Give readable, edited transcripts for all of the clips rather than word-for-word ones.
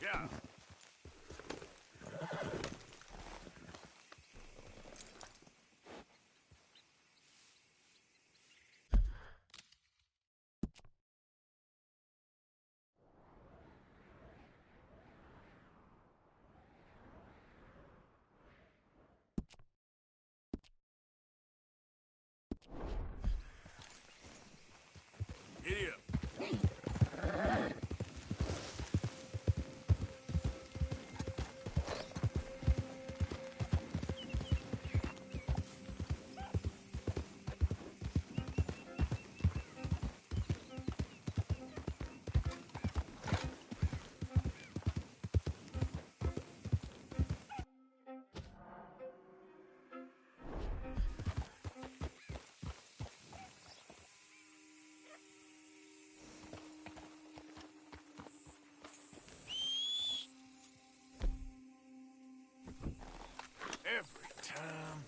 Yeah. Giddy up. Every time.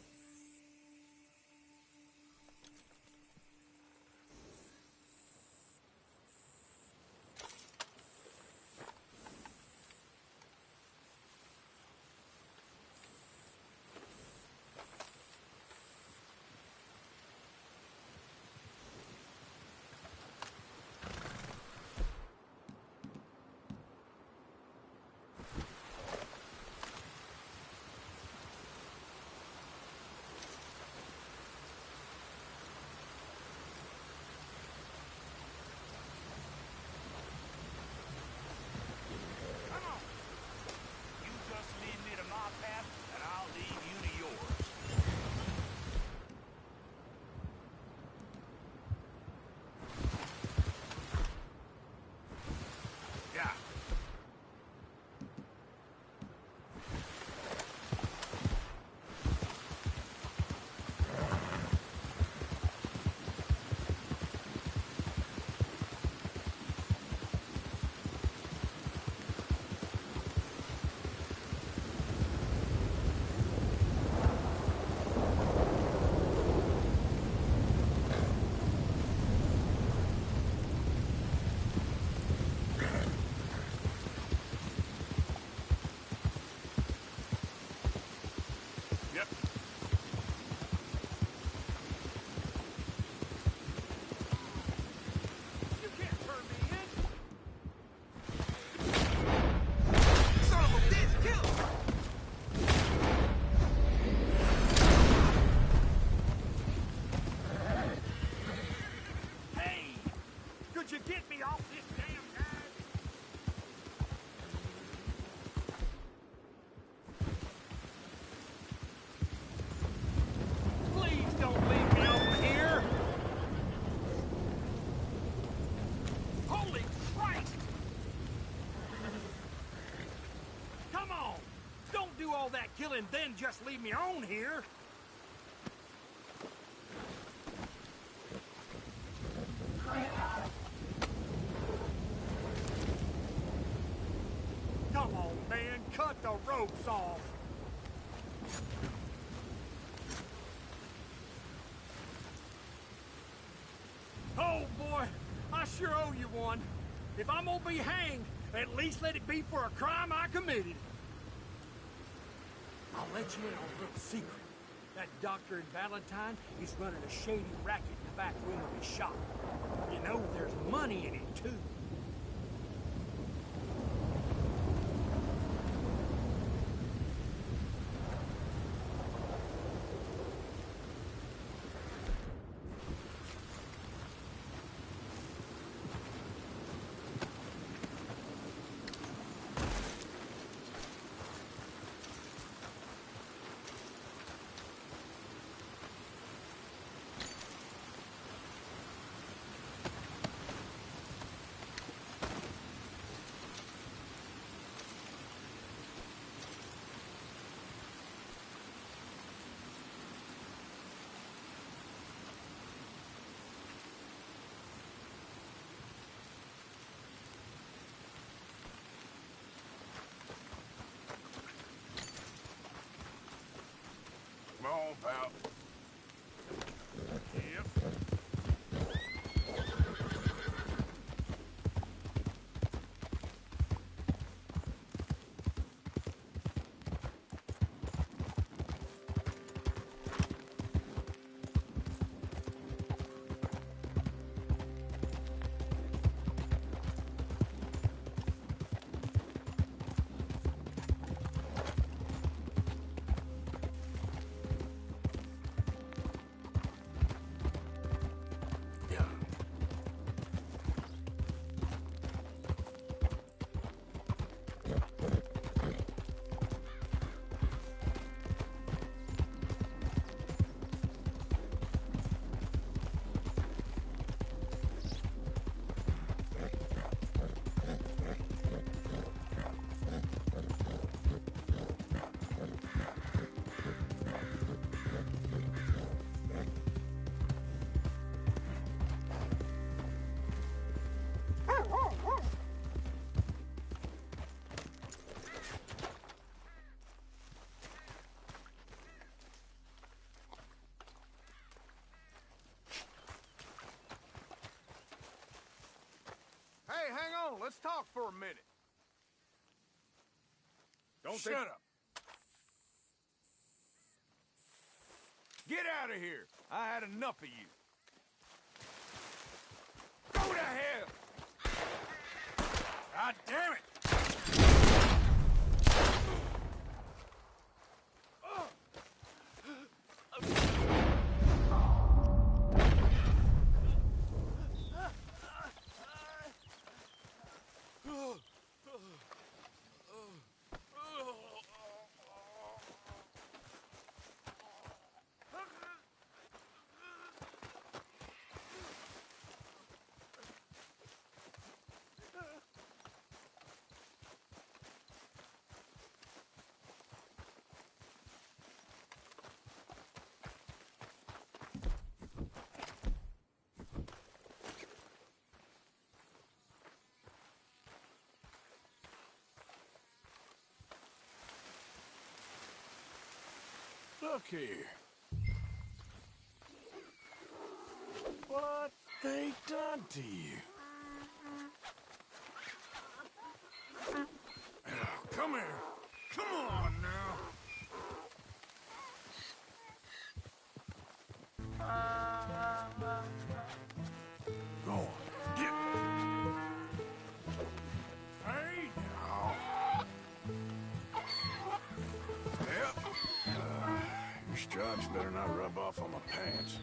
All that killing, then just leave me on here. Come on, man, cut the ropes off. Oh, boy, I sure owe you one. If I'm gonna be hanged, at least let it be for a crime I committed. I'll let you in on a little secret. That doctor in Valentine is running a shady racket in the back room of his shop. You know, there's money in it, too. Come on, pal. Yep. hang on. Let's talk for a minute. Don't Shut up. Get out of here. I had enough of you. Go to hell! God damn it! Look here. What they done to you? Come here. Come on now. Go on. Get. Hey now. Yep. Your stripes better not rub off on my pants.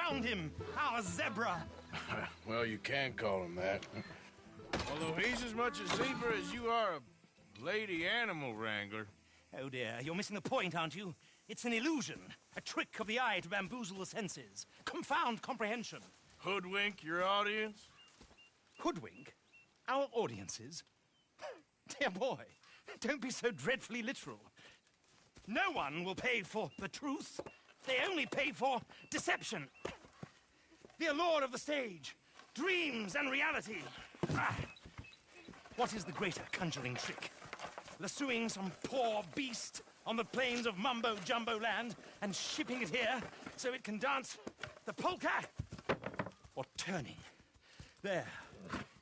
found him, our zebra. Well, you can call him that. Although he's as much a zebra as you are a lady animal wrangler. Oh dear, you're missing the point, aren't you? It's an illusion, a trick of the eye to bamboozle the senses, confound comprehension. Hoodwink your audience? Hoodwink? Our audiences? Dear boy, don't be so dreadfully literal. No one will pay for the truth. They only pay for deception. The allure of the stage, dreams and reality. Ah. What is the greater conjuring trick? Lassoing some poor beast on the plains of mumbo-jumbo land and shipping it here so it can dance the polka? Or turning, there,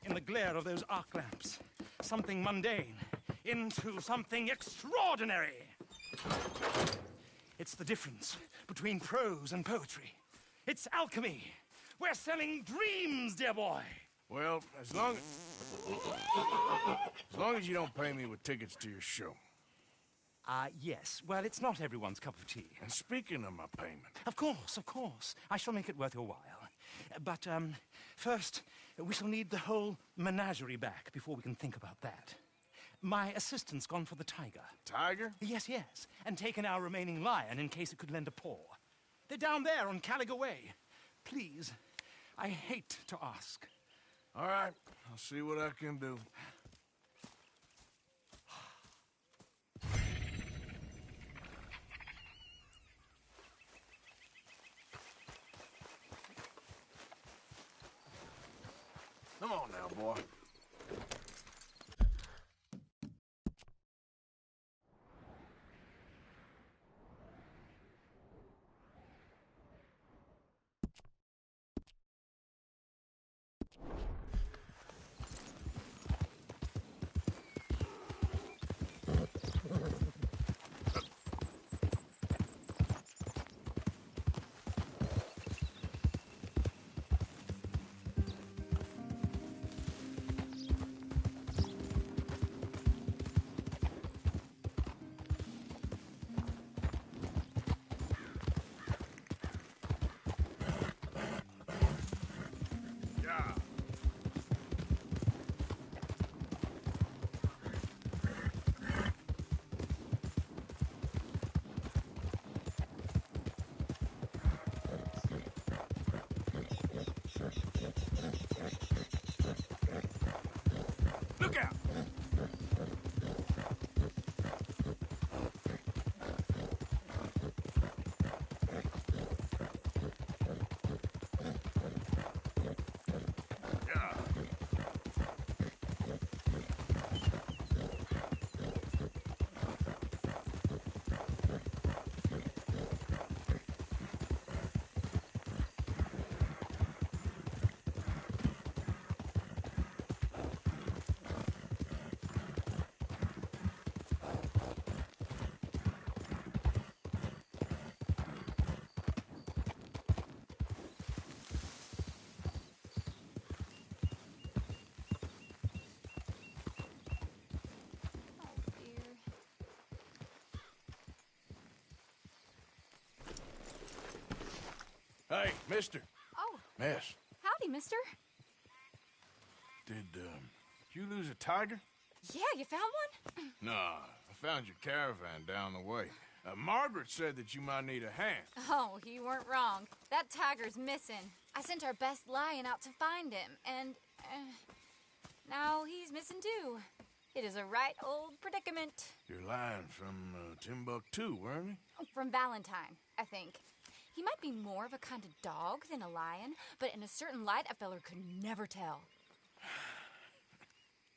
in the glare of those arc lamps, something mundane into something extraordinary? It's the difference between prose and poetry. It's alchemy. We're selling dreams, dear boy. Well, as long as you don't pay me with tickets to your show. Yes. Well, it's not everyone's cup of tea. And speaking of my payment... Of course, of course. I shall make it worth your while. But, first, we shall need the whole menagerie back before we can think about that. My assistant's gone for the tiger. Tiger? Yes, yes. And taken our remaining lion in case it could lend a paw. They're down there on Caliga Way. Please, I hate to ask. All right, I'll see what I can do. Come on now, boy. Look out! Hey, mister. Oh. Miss. Howdy, mister. Did you lose a tiger? Yeah, you found one? Nah, I found your caravan down the way. Margaret said that you might need a hand. Oh, you weren't wrong. That tiger's missing. I sent our best lion out to find him, and now he's missing too. It is a right old predicament. Your lion from Timbuktu, weren't he? From Valentine, I think. He might be more of a kind of dog than a lion, but in a certain light, a feller could never tell.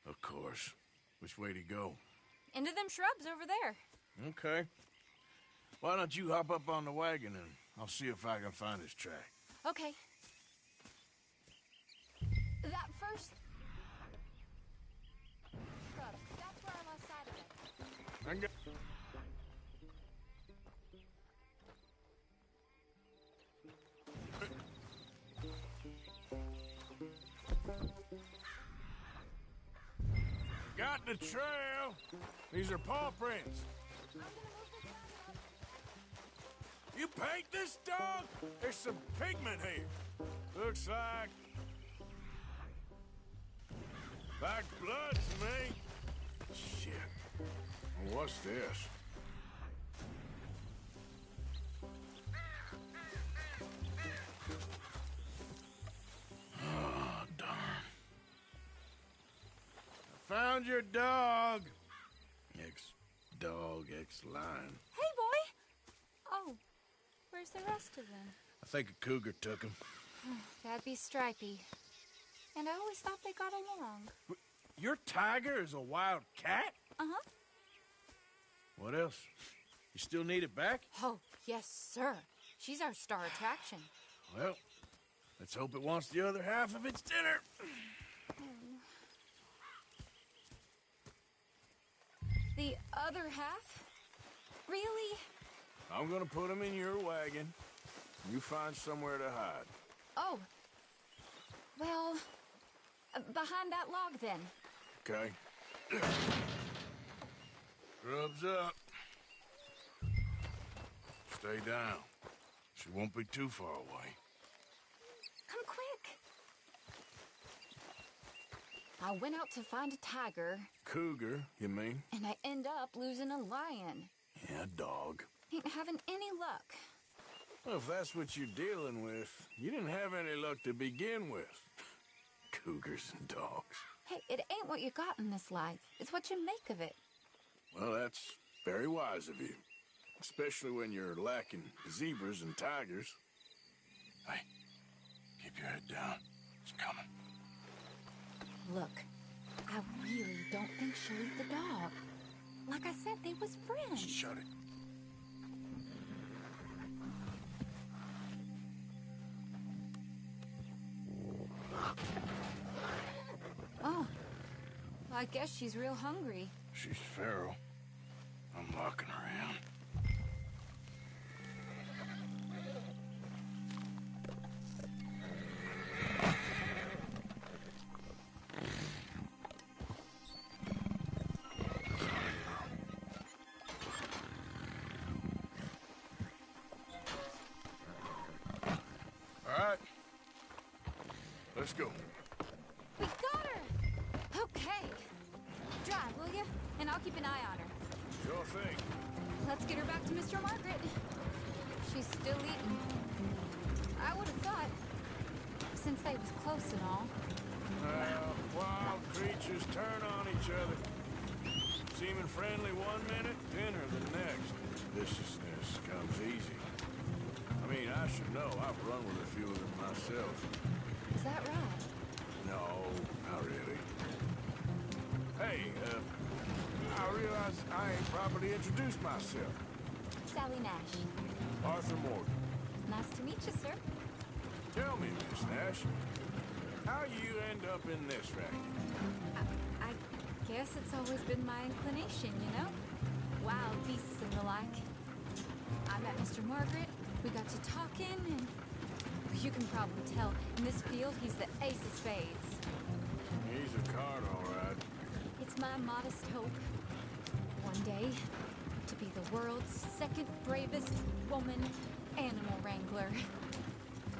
Of course. Which way to go? Into them shrubs over there. Okay. Why don't you hop up on the wagon and I'll see if I can find his track. Okay. That first shrub, that's where I lost sight of it. I got... Got the trail. These are paw prints. You paint this dog? There's some pigment here. Looks like blood to me. Shit. Well, what's this? Oh, darn. I found your dog. Ex-dog, ex-lion. Hey, boy! Oh, where's the rest of them? I think a cougar took him. That'd be Stripey. And I always thought they got along. Your tiger is a wild cat? Uh-huh. What else? You still need it back? Oh, yes, sir. She's our star attraction. Well, let's hope it wants the other half of its dinner. The other half? Really? I'm gonna put him in your wagon. You find somewhere to hide. Oh. Well, behind that log, then. Okay. Grub's up. Stay down. She won't be too far away. Come quick. I went out to find a tiger. Cougar, you mean? And I end up losing a lion. Yeah, dog. Ain't having any luck. Well, if that's what you're dealing with, you didn't have any luck to begin with. Cougars and dogs. Hey, it ain't what you got in this life. It's what you make of it. Well, that's very wise of you. Especially when you're lacking zebras and tigers. Hey, keep your head down. It's coming. Look, I really don't think she'll eat the dog. Like I said, they was friends. Shut it. Oh, I guess she's real hungry. She's feral. I'm locking her in. All right. Let's go. We got her! Okay. Drive, will you? And I'll keep an eye on her. Sure thing. Let's get her back to Mr. Margaret. She's still eating. I would have thought, since they was close and all. Wild creatures turn on each other. Seeming friendly one minute, dinner the next. Viciousness comes easy. I mean, I should know. I've run with a few of them myself. Is that right? No, not really. Hey, I realize I ain't properly introduced myself. Sally Nash. Arthur Morgan. Nice to meet you, sir. Tell me, Miss Nash, how you end up in this racket? I guess it's always been my inclination, you know? Wild beasts and the like. I met Mr. Margaret, we got to talking, and you can probably tell, in this field, he's the ace of spades. He's a card, all right. It's my modest hope, one day, to be the world's second bravest woman animal wrangler.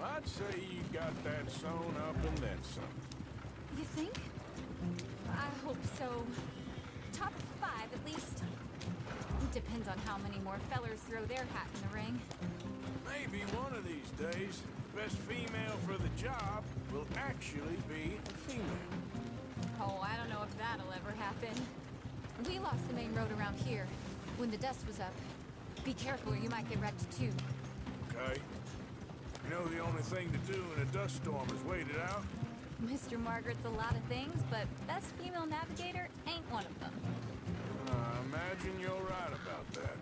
I'd say you got that sewn up and then some. You think? I hope so. Top 5, at least. Depends on how many more fellers throw their hat in the ring. Maybe one of these days, the best female for the job will actually be a female. Oh, I don't know if that'll ever happen. We lost the main road around here when the dust was up. Be careful or you might get wrecked too. Okay. You know the only thing to do in a dust storm is wait it out? Mr. Margaret's a lot of things, but best female navigator ain't one of them. I imagine you're right about that.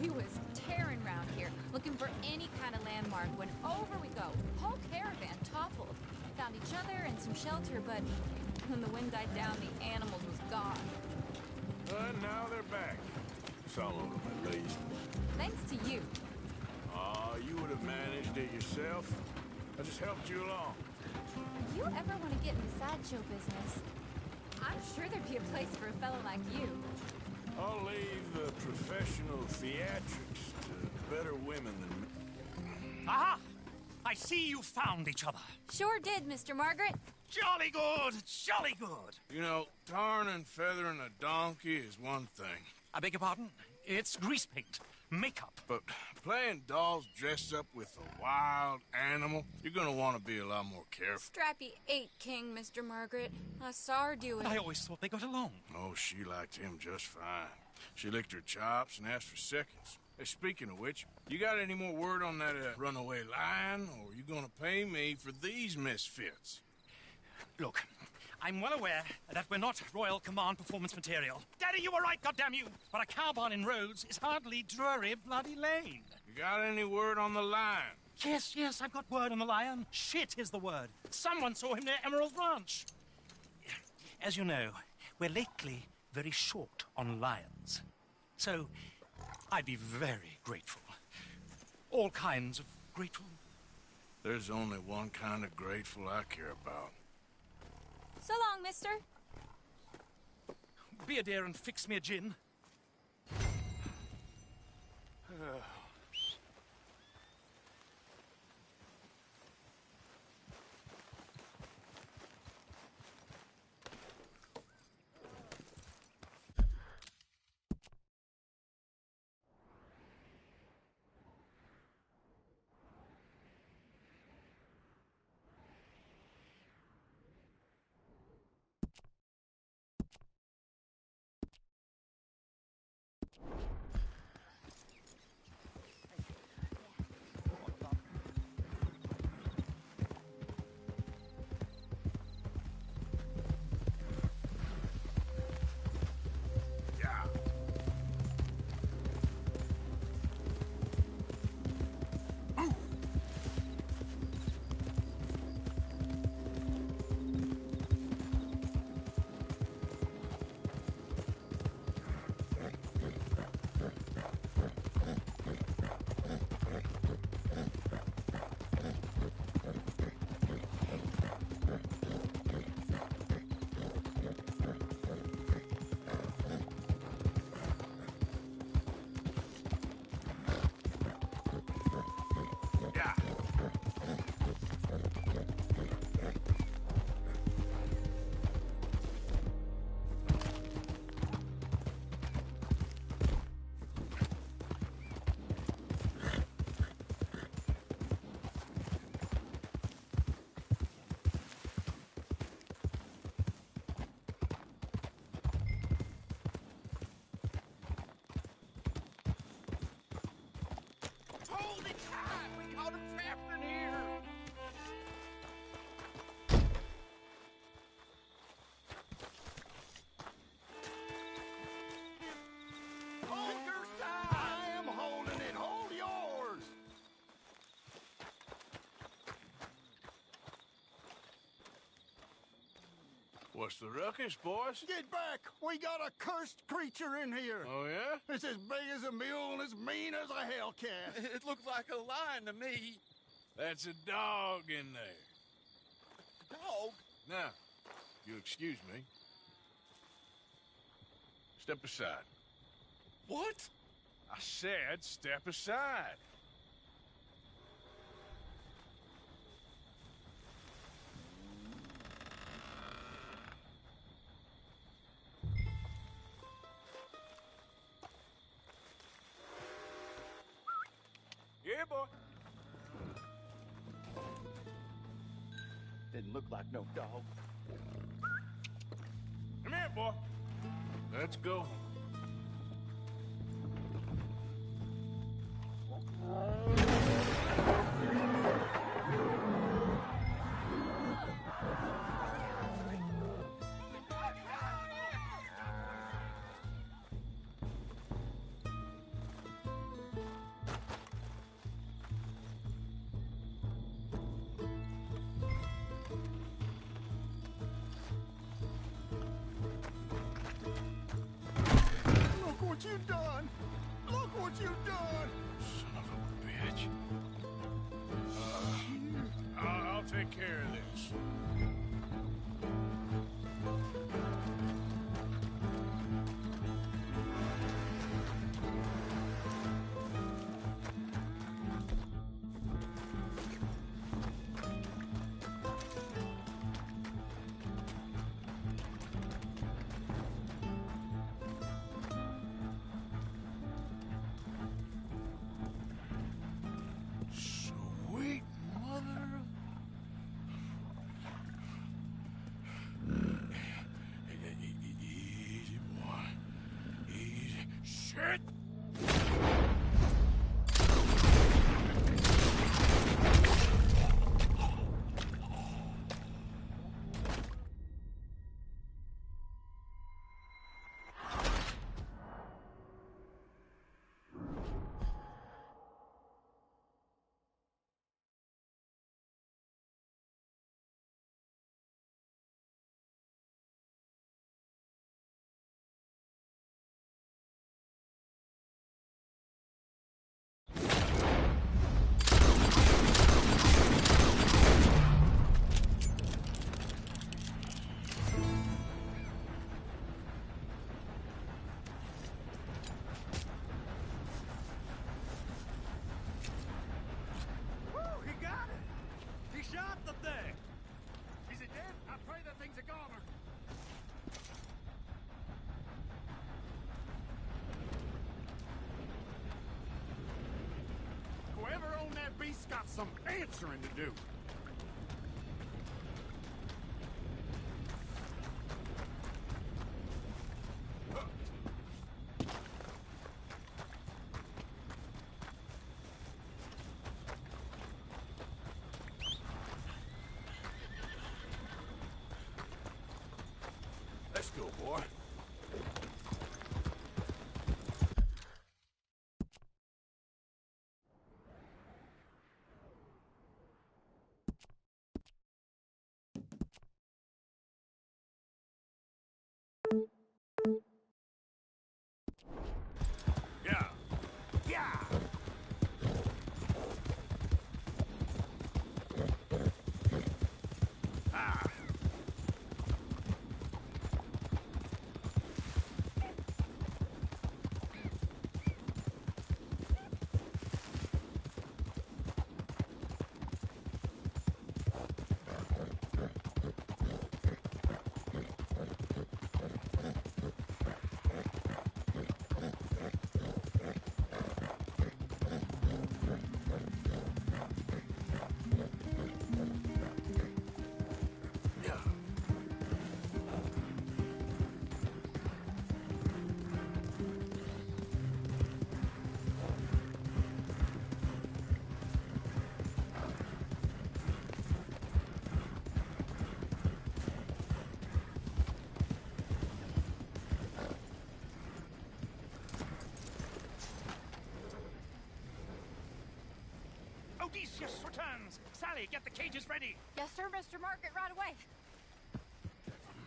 We was tearing around here, looking for any kind of landmark when over we go. Whole caravan toppled. Found each other and some shelter, but when the wind died down, the animals was gone. But now they're back. Some of them, at least. Thanks to you. You would have managed it yourself. I just helped you along. If you ever want to get in the sideshow business, I'm sure there'd be a place for a fellow like you. I'll leave the professional theatrics to better women than me. Aha! I see you found each other. Sure did, Mr. Margaret. Jolly good, jolly good. You know, tarring and feathering a donkey is one thing. I beg your pardon? It's grease paint, makeup. But playing dolls dressed up with a wild animal, you're gonna want to be a lot more careful. Strappy ate King, Mr. Margaret. I saw her do it. I always thought they got along. Oh, she liked him just fine. She licked her chops and asked for seconds. Hey, speaking of which, you got any more word on that runaway lion, or are you gonna pay me for these misfits? Look, I'm well aware that we're not Royal Command performance material. Daddy, you were right, goddamn you! But a cow barn in Rhodes is hardly Drury Bloody Lane. You got any word on the lion? Yes, I've got word on the lion. Shit is the word. Someone saw him near Emerald Ranch. As you know, we're lately very short on lions. So, I'd be very grateful. All kinds of grateful. There's only one kind of grateful I care about. So long, mister. Be a dear and fix me a gin. Holy crap! We got him trapped in here! Hold your side! I am holding it! Hold yours! What's the ruckus, boys? Get back! We got a cursed creature in here. Oh, yeah? It's as big as a mule and as mean as a hellcat. It looked like a lion to me. That's a dog in there. Dog? Now, if you'll excuse me. Step aside. What? I said step aside. Yeah, boy. Didn't look like no dog. Come here, boy. Let's go. Look what you've done! Look what you've done! Son of a bitch. I'll take care of this. Shot the thing! Is it dead? I pray that thing's a goner. Whoever owned that beast's got some answering to do. Let's go, boy. Yeah. Yeah. Ah. Odysseus returns! Sally, get the cages ready! Yes, sir, Mr. Margaret, right away.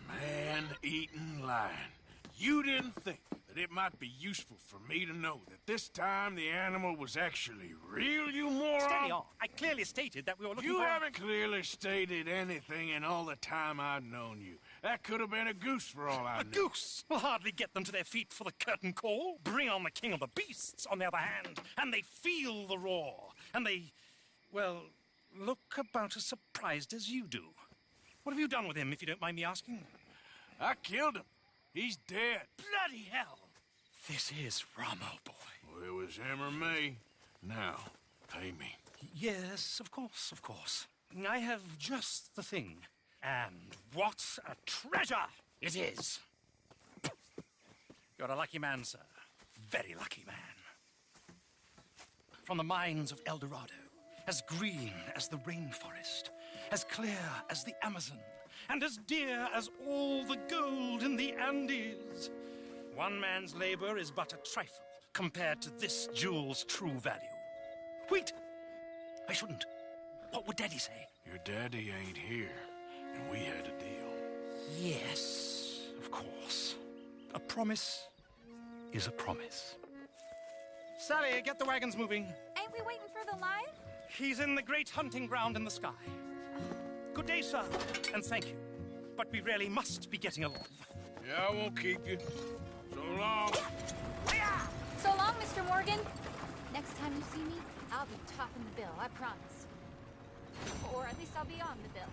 Man-eating lion. You didn't think that it might be useful for me to know that this time the animal was actually real, you moron? Steady on. I clearly stated that we were looking You for... haven't clearly stated anything in all the time I've known you. That could have been a goose for all I A knew. goose will hardly get them to their feet for the curtain call. Bring on the king of the beasts, on the other hand, and they feel the roar. And they, well, look about as surprised as you do. What have you done with him, if you don't mind me asking? I killed him. He's dead. Bloody hell! This is Ramo, boy. Well, it was him or me. Now, pay me. Yes, of course, of course. I have just the thing. And what a treasure it is! You're a lucky man, sir. Very lucky man. From the mines of El Dorado, as green as the rainforest, as clear as the Amazon, and as dear as all the gold in the Andes. One man's labor is but a trifle compared to this jewel's true value. Wait! I shouldn't. What would Daddy say? Your daddy ain't here, and we had a deal. Yes, of course. A promise is a promise. Sally, get the wagons moving. Ain't we waiting for the lion? He's in the great hunting ground in the sky. Good day, sir, and thank you. But we really must be getting along. Yeah, I won't keep you. So long. So long, Mr. Morgan. Next time you see me, I'll be topping the bill, I promise. Or at least I'll be on the bill.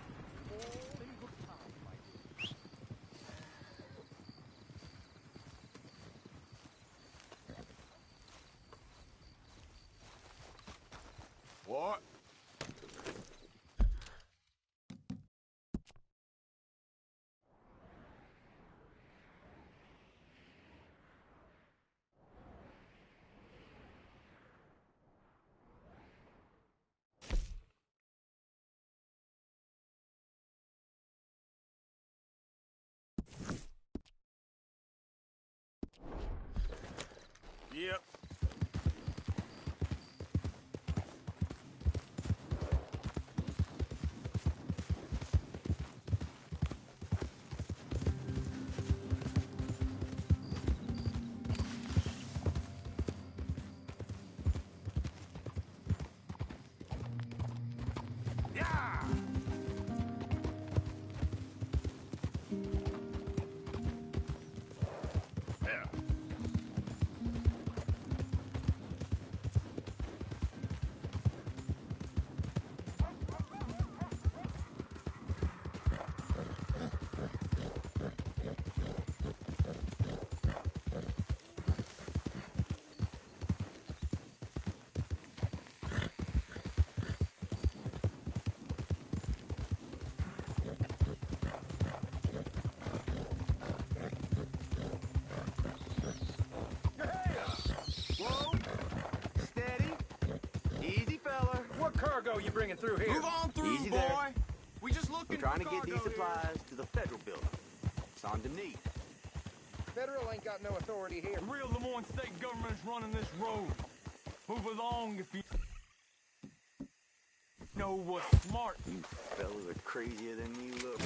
What? Yep. Cargo you bringing through here? Move on through, Easy boy. there. We just looking We're trying to for get cargo these here. supplies to the federal building. It's on the need. Federal ain't got no authority here. The real Lemoyne state government's running this road. Move along if you know what's smart. You fellas are crazier than you look.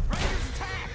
Raiders attack!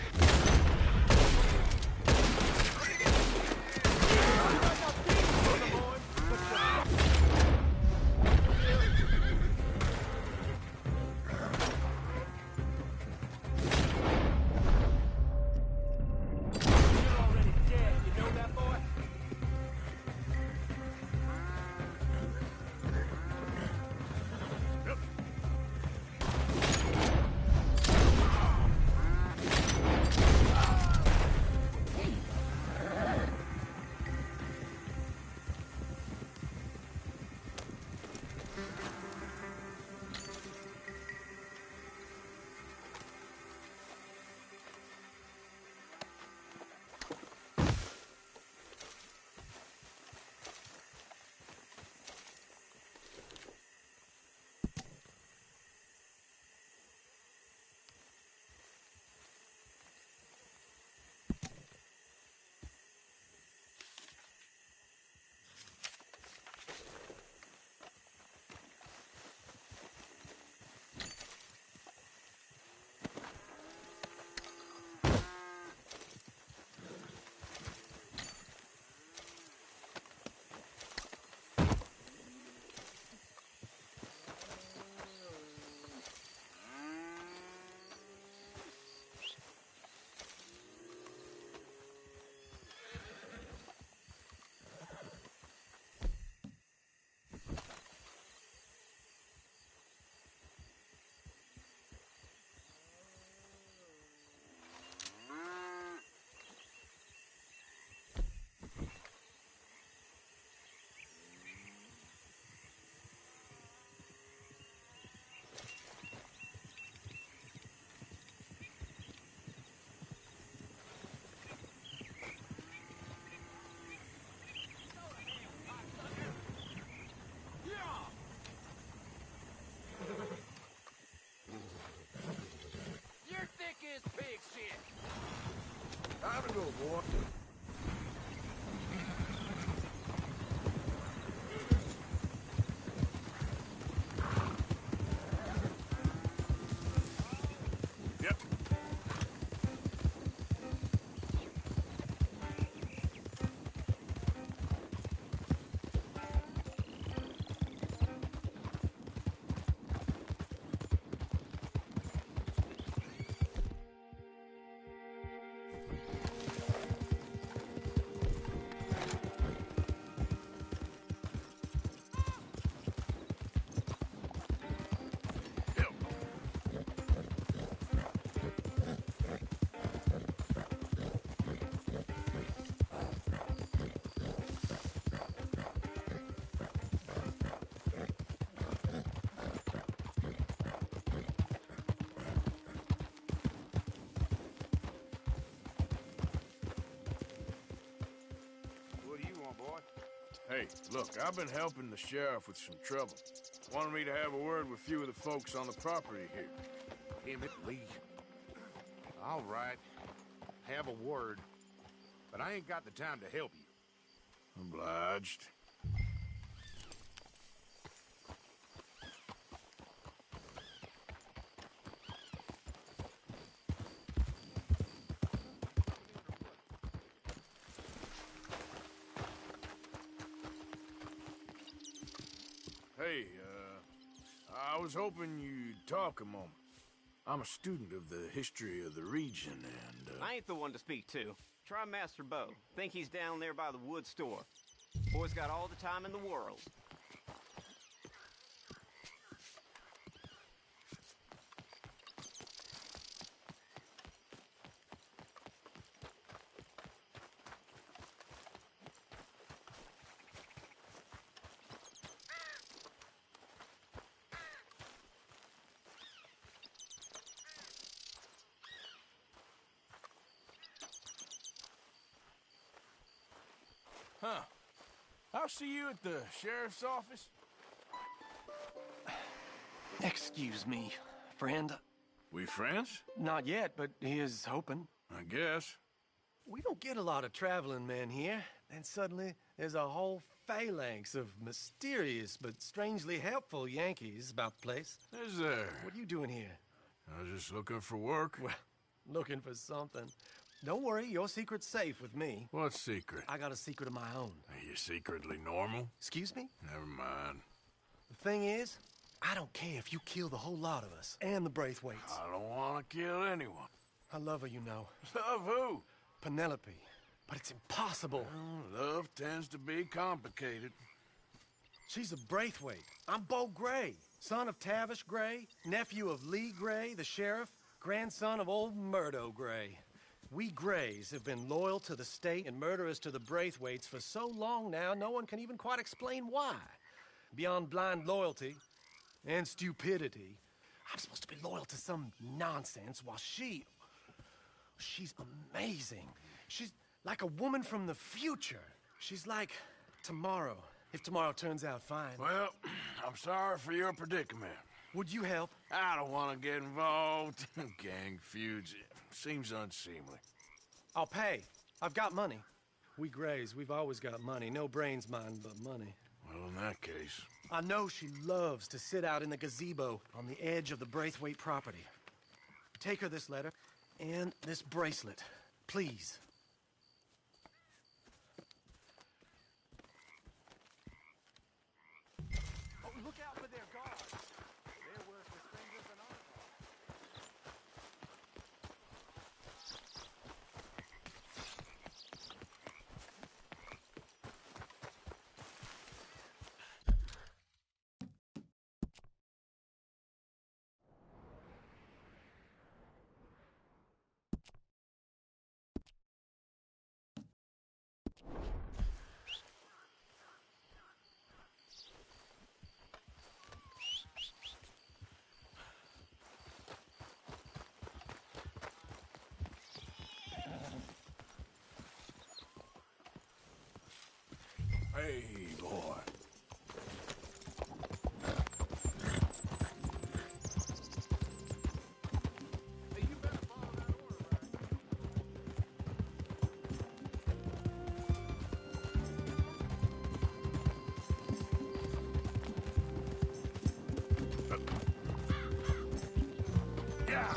You're thick as pig shit. Time to go, boy. Yep. What do you want, boy? Hey, look, I've been helping the sheriff with some trouble. Wanted me to have a word with a few of the folks on the property here. Emmett Lee. All right. Have a word. but I ain't got the time to help you. Obliged. Hey, I was hoping you'd talk a moment. I'm a student of the history of the region, and, I ain't the one to speak to. Try Master Bo. Think he's down there by the wood store. Boy's got all the time in the world. Huh. I'll see you at the sheriff's office. Excuse me, friend. We friends? Not yet, but he is hoping. I guess. We don't get a lot of traveling men here. And suddenly, there's a whole phalanx of mysterious but strangely helpful Yankees about the place. Is there? What are you doing here? I was just looking for work. Well, looking for something. Don't worry, your secret's safe with me. What secret? I got a secret of my own. Are you secretly normal? Excuse me? Never mind. The thing is, I don't care if you kill the whole lot of us and the Braithwaites. I don't want to kill anyone. I love her, you know. Love who? Penelope. But it's impossible. Well, love tends to be complicated. She's a Braithwaite. I'm Beau Gray, son of Tavish Gray, nephew of Lee Gray, the sheriff, grandson of old Murdo Gray. We Grays have been loyal to the state and murderous to the Braithwaites for so long now, no one can even quite explain why. Beyond blind loyalty and stupidity, I'm supposed to be loyal to some nonsense while she's amazing. She's like a woman from the future. She's like tomorrow, if tomorrow turns out fine. Well, I'm sorry for your predicament. Would you help? I don't want to get involved. Gang feuds seems unseemly. I'll pay. I've got money. We Grays, we've always got money. No brains, mind, but money. Well, in that case... I know she loves to sit out in the gazebo on the edge of the Braithwaite property. Take her this letter and this bracelet, please. Oh, look out for their guards. They're worse for strangers than ours. Hey, boy. Hey, you better follow that order, Yeah!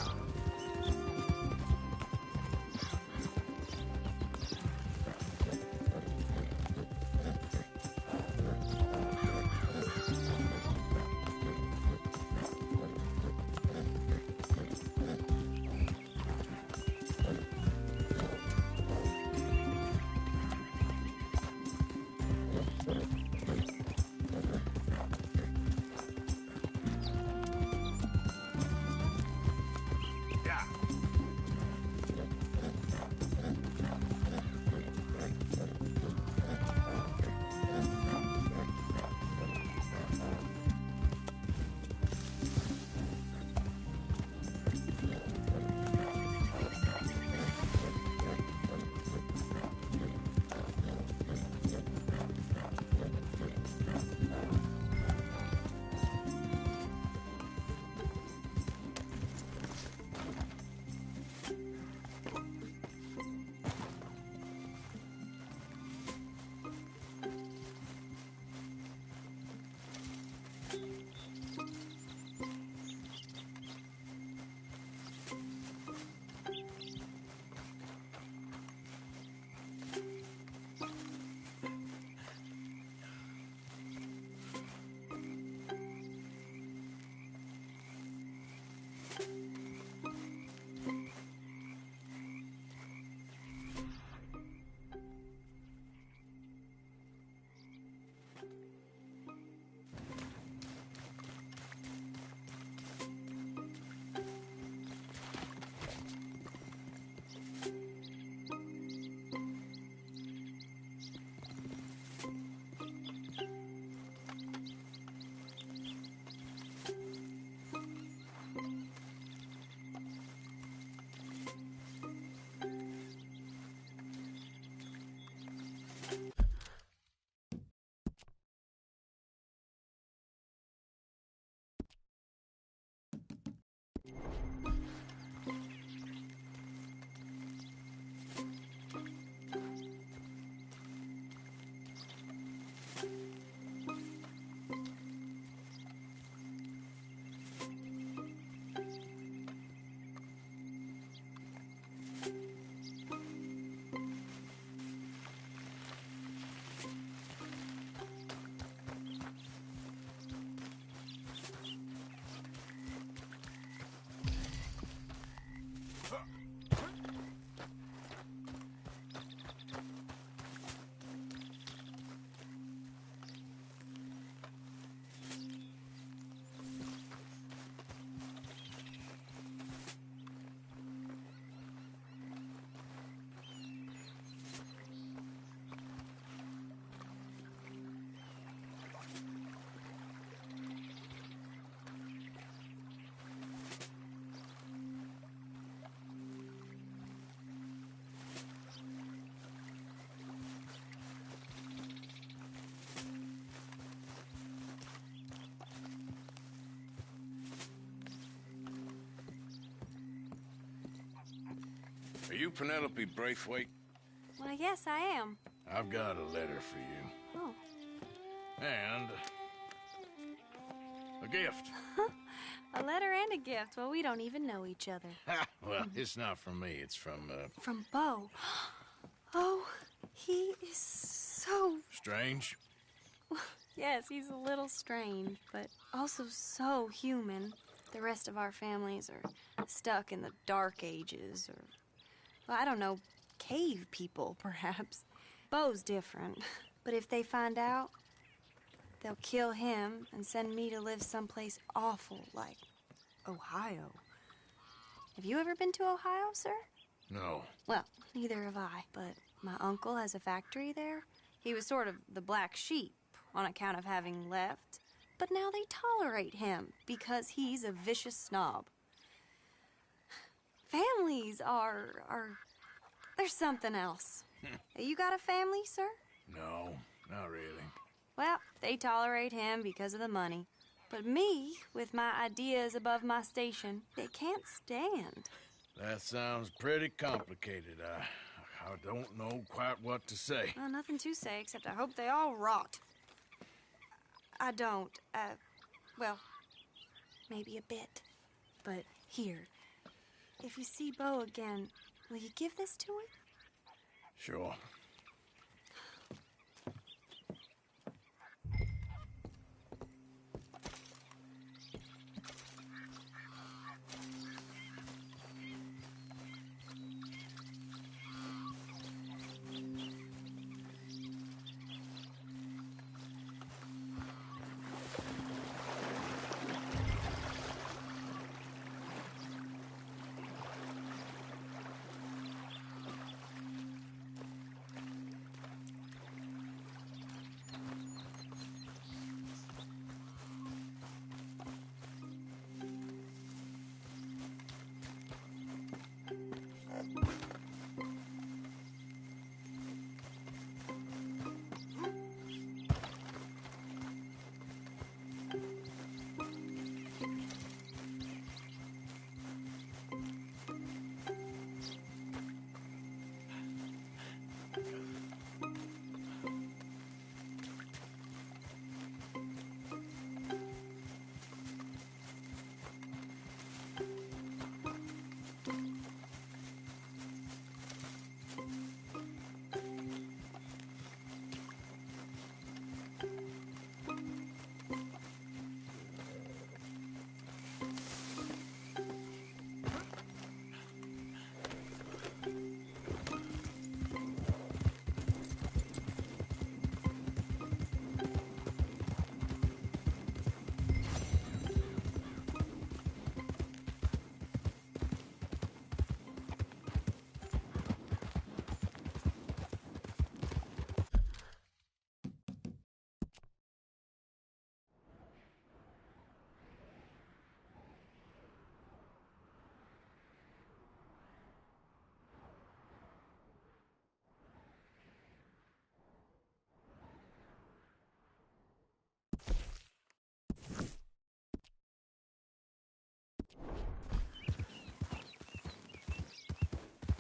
you Penelope Braithwaite? Why, yes, I am. I've got a letter for you. Oh. And a gift. A letter and a gift. Well, we don't even know each other. Well, it's not from me. It's from, From Bo. Oh, he is so... Strange? Yes, he's a little strange, but also so human. The rest of our families are stuck in the Dark Ages, or, well, I don't know, cave people, perhaps. Bo's different, but if they find out, they'll kill him and send me to live someplace awful like Ohio. Have you ever been to Ohio, sir? No. Well, neither have I, but my uncle has a factory there. He was sort of the black sheep on account of having left, but now they tolerate him because he's a vicious snob. Families they're something else. You got a family, sir? No, not really. Well, they tolerate him because of the money. But me, with my ideas above my station, they can't stand. That sounds pretty complicated. I don't know quite what to say. Well, nothing to say, except I hope they all rot. I don't, well, maybe a bit. But here, if you see Bo again, will you give this to him? Sure.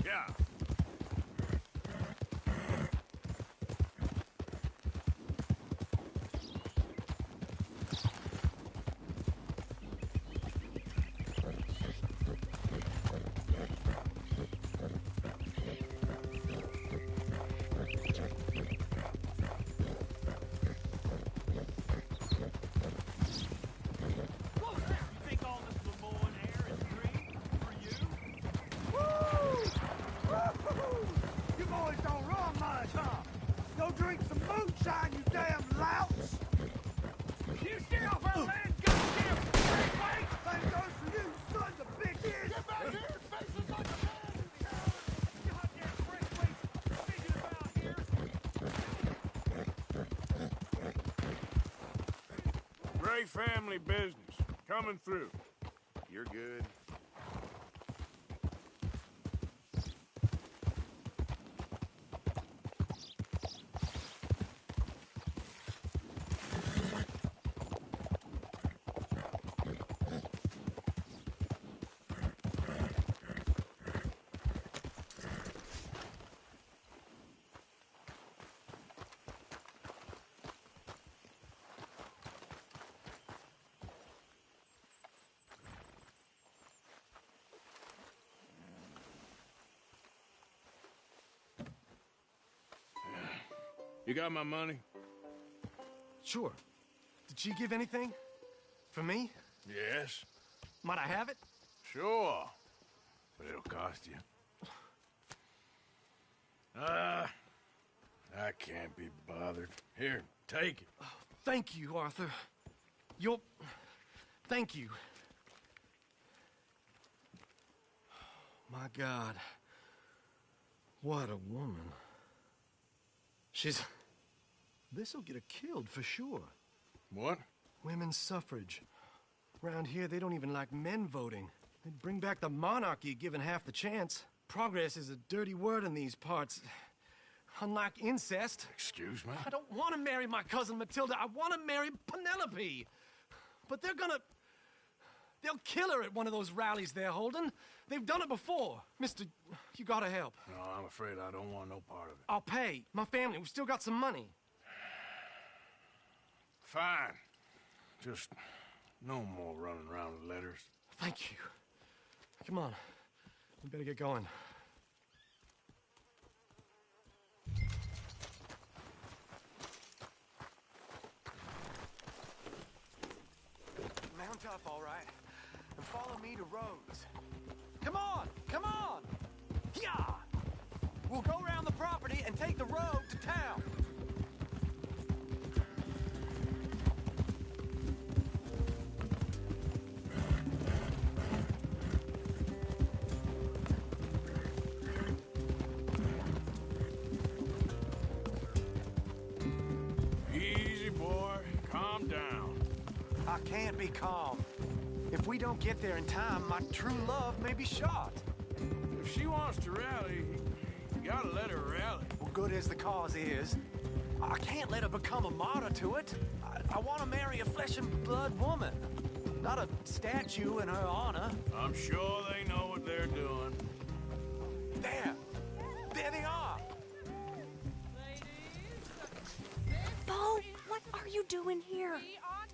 Yeah. Gray family business. Coming through. You're good. You got my money? Sure. Did she give anything? For me? Yes. Might I have it? Sure. But it'll cost you. I can't be bothered. Here, take it. Oh, thank you, Arthur. You'll... Thank you. My God. What a woman. She's... This'll get her killed for sure. What? Women's suffrage. Around here, they don't even like men voting. They'd bring back the monarchy given half the chance. Progress is a dirty word in these parts. Unlike incest. Excuse me? I don't want to marry my cousin Matilda. I want to marry Penelope. But they're gonna... They'll kill her at one of those rallies they're holding. They've done it before. Mister, you gotta help. No, I'm afraid I don't want no part of it. I'll pay. My family, we've still got some money. Fine. Just no more running around with letters. Thank you. Come on. We better get going. Mount up, all right, and follow me to Rhodes. Come on! Come on! Yeah! We'll go around the property and take the road to town. Easy, boy. Calm down. I can't be calm. If we don't get there in time, my true love may be shot. If she wants to rally, you gotta let her rally. Well, good as the cause is, I can't let her become a martyr to it. I want to marry a flesh and blood woman, not a statue in her honor. I'm sure they know what they're doing. There! There they are! Bo, what are you doing here?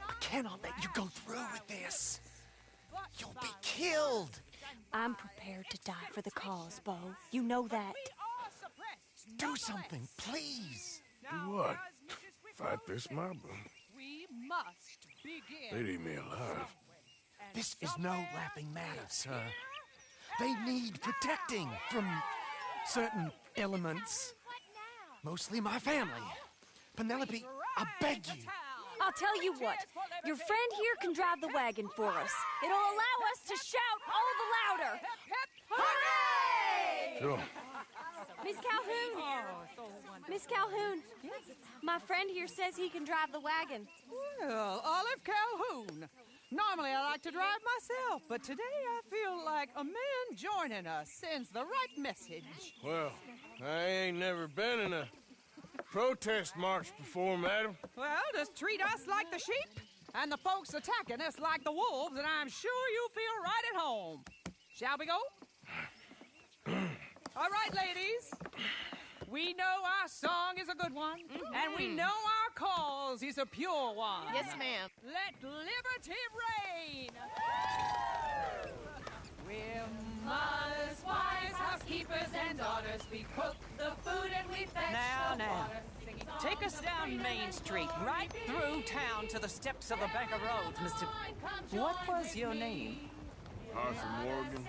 I cannot let you go through with this. You'll be killed. I'm prepared to die for the cause, Bo. You know that. Do something, please. Do what? Fight this mob? We must begin. They'd eat me alive. This is no laughing matter, sir. They need protecting from certain elements. Mostly my family. Penelope, I beg you. I'll tell you what. Your friend here can drive the wagon for us. It'll allow us to shout all the louder. Hooray! Sure. Miss Calhoun. Miss Calhoun. My friend here says he can drive the wagon. Well, Olive Calhoun. Normally I like to drive myself, but today I feel like a man joining us sends the right message. Well, I ain't never been in a protest march before, madam. Well, just treat us like the sheep, and the folks attacking us like the wolves, and I'm sure you'll feel right at home. Shall we go? All right, ladies. We know our song is a good one, and we know our cause is a pure one. Yes, ma'am. Let liberty reign. We're mothers, wives, housekeepers, and daughters. We cook the food and we fetch the water. Take us down Main Street, right through town to the steps of the Bank of Rhodes, Mr. What was your name? Arthur Morgan.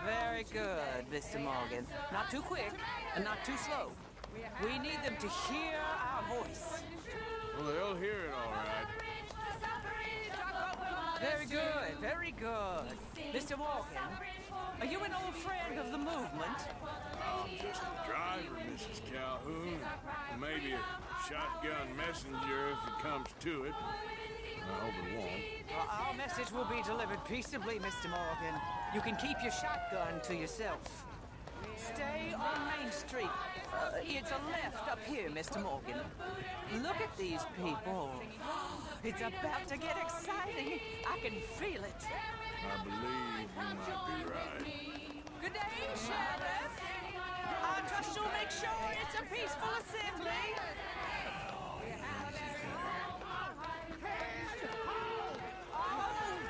Very good, Mr. Morgan. Not too quick and not too slow. We need them to hear our voice. Well, they'll hear it all right. Very good, very good. Mr. Morgan, are you an old friend of the movement? I'm just a driver, Mrs. Calhoun, and maybe a shotgun messenger if it comes to it. I hope it won't. Well, our message will be delivered peaceably, Mr. Morgan. You can keep your shotgun to yourself. Stay on Main Street. It's a left up here, Mr. Morgan. Look at these people. It's about to get exciting. I can feel it. I believe you might be right. Good day, Sheriff. I trust you'll make sure it's a peaceful assembly. Oh,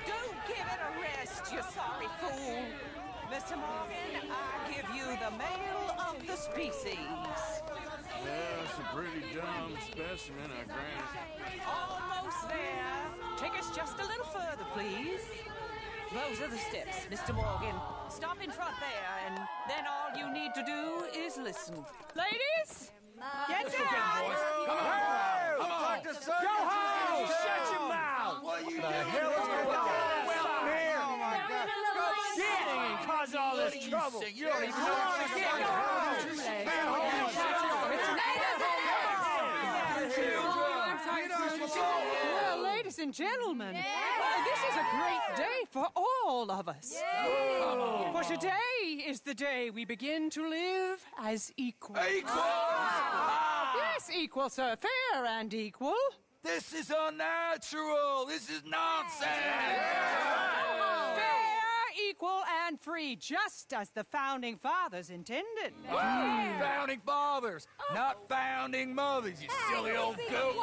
do give it a rest, you sorry fool. Mr. Morgan, I give you the male of the species. Yes, It's a pretty dumb specimen, I grant. Almost there. Take us just a little further, please. Those are the steps, Mr. Morgan. Stop in front there, and then all you need to do is listen. Ladies, get down! Come on! Go home! Shut your mouth! What are you doing? The hell is going on? Welcome here! Oh, my God. Go shit and cause all this trouble. You don't even know what to get. Go Well, ladies and gentlemen, this is a great day for all of us. For today is the day we begin to live as equals. Yes, equal, sir. Fair and equal. This is unnatural. This is nonsense. Fair, equal, and free, just as the Founding Fathers intended. Founding fathers, not founding mothers, you silly old goat.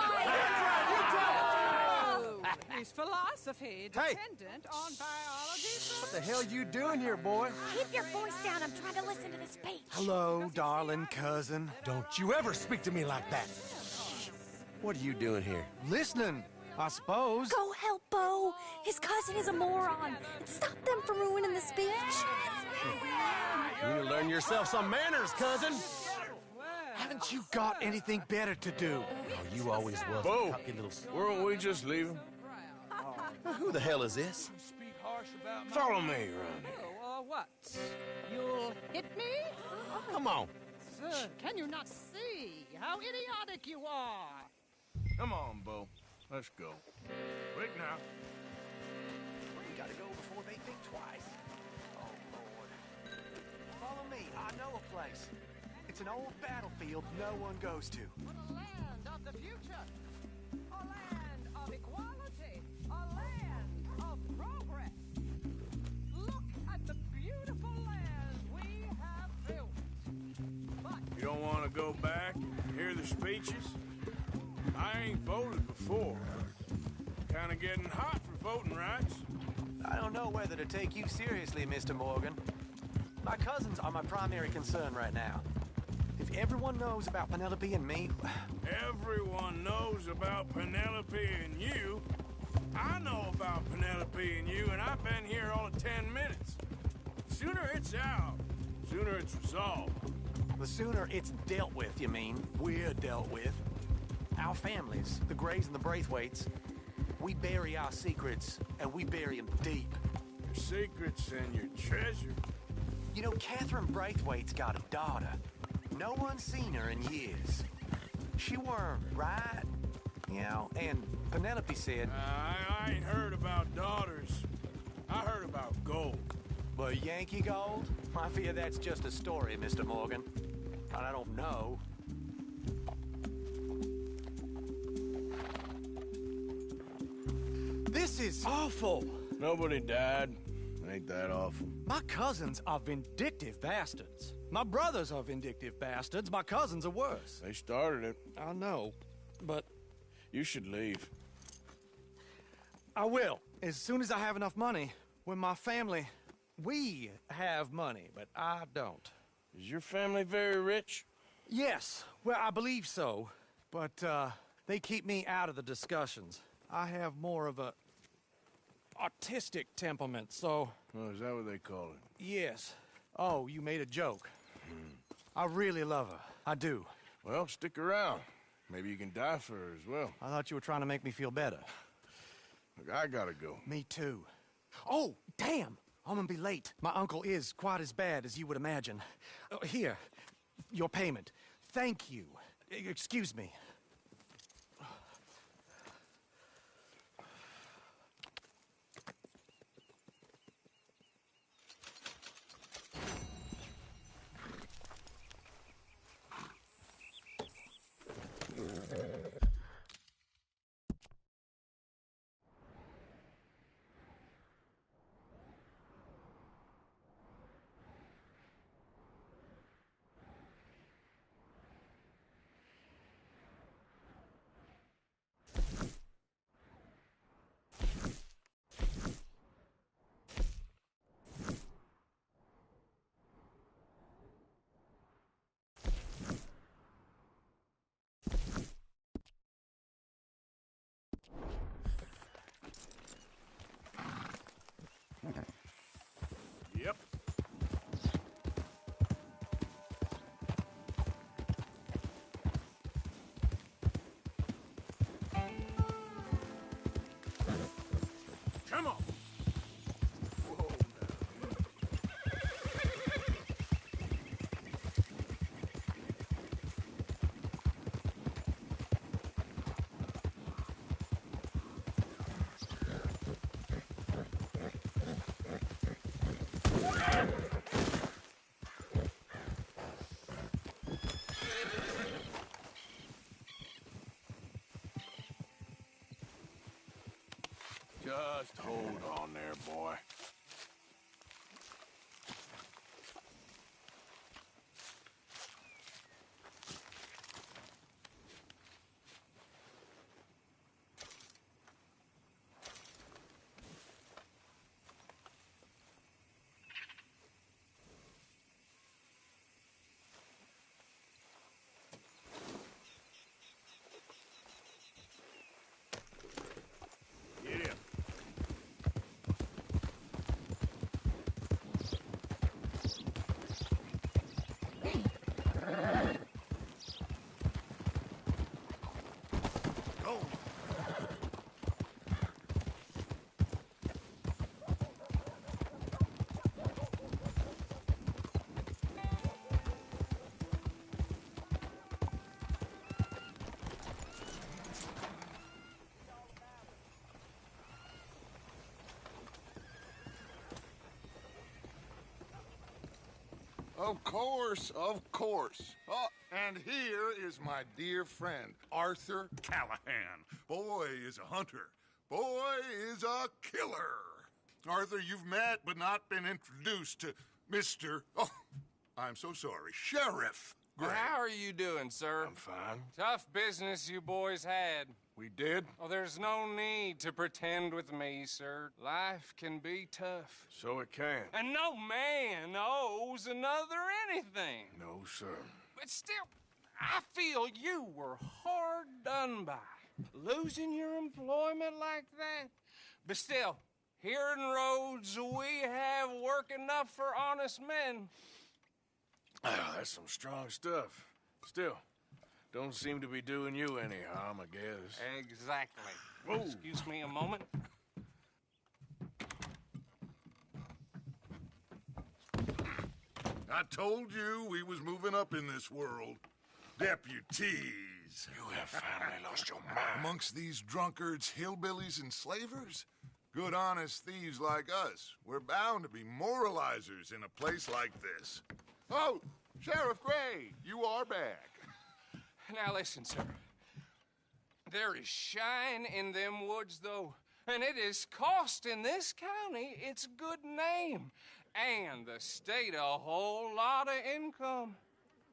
His philosophy dependent on biology. What the hell you doing here, boy? Keep your voice down. I'm trying to listen to the speech. Hello, darling cousin. Don't you ever speak to me like that. What are you doing here? Listening, I suppose. Go help Bo. His cousin is a moron. And stop them from ruining the speech. You need to learn yourself some manners, cousin. Haven't you got anything better to do? Oh, you always was. Bo, weren't we just leaving? Who the hell is this? Follow me around here. What? You'll hit me? Come on. Sir, can you not see how idiotic you are? Come on, Bo. Let's go. Quick now. We gotta go before they think twice. Oh, Lord. Follow me. I know a place. It's an old battlefield no one goes to. A land of the future. A land of equality. A land of progress. Look at the beautiful land we have built. But You don't want to go back and hear the speeches? I ain't voted before. Kind of getting hot for voting rights. I don't know whether to take you seriously, Mr. Morgan. My cousins are my primary concern right now. If everyone knows about Penelope and me... Everyone knows about Penelope and you. I know about Penelope and you, and I've been here all of 10 minutes. Sooner it's out, sooner it's resolved. The sooner it's dealt with, you mean, we're dealt with. Our families, the Grays and the Braithwaites, we bury our secrets, and we bury them deep. Your secrets and your treasure. You know, Catherine Braithwaite's got a daughter. No one's seen her in years. She weren't right, you know, and Penelope said... I ain't heard about daughters. I heard about gold. But Yankee gold? I fear that's just a story, Mr. Morgan. And I don't know. This is awful. Nobody died. Ain't that awful. My cousins are vindictive bastards. My brothers are vindictive bastards. My cousins are worse. They started it. I know, but... You should leave. I will, as soon as I have enough money. When my family... We have money, but I don't. Is your family very rich? Yes, well, I believe so. But, they keep me out of the discussions. I have more of a... artistic temperament, so... Oh, is that what they call it? Yes. Oh, you made a joke. I really love her. I do. Well, stick around. Maybe you can die for her as well. I thought you were trying to make me feel better. Look, I gotta go. Me too. Oh, damn! I'm gonna be late. My uncle is quite as bad as you would imagine. Here, your payment. Thank you. Excuse me. Just hold on there, boy. Of course, of course. Oh, and here is my dear friend, Arthur Callahan. Boy is a hunter. Boy is a killer. Arthur, you've met but not been introduced to Mr. Oh, I'm so sorry, Sheriff Gray. How are you doing, sir? I'm fine. Tough business you boys had. We did? Oh, there's no need to pretend with me, sir. Life can be tough. So it can. And no man owes another anything. No, sir. But still, I feel you were hard done by. Losing your employment like that. But still, here in Rhodes, we have work enough for honest men. Ah, that's some strong stuff. Still, don't seem to be doing you any harm, I guess. Exactly. Whoa. Excuse me a moment. I told you we was moving up in this world. Deputies. You have finally lost your mind. Amongst these drunkards, hillbillies, and slavers? Good, honest thieves like us. We're bound to be moralizers in a place like this. Oh, Sheriff Gray, you are back. Now listen, sir. There is shine in them woods, though, and it is costing this county its good name and the state a whole lot of income.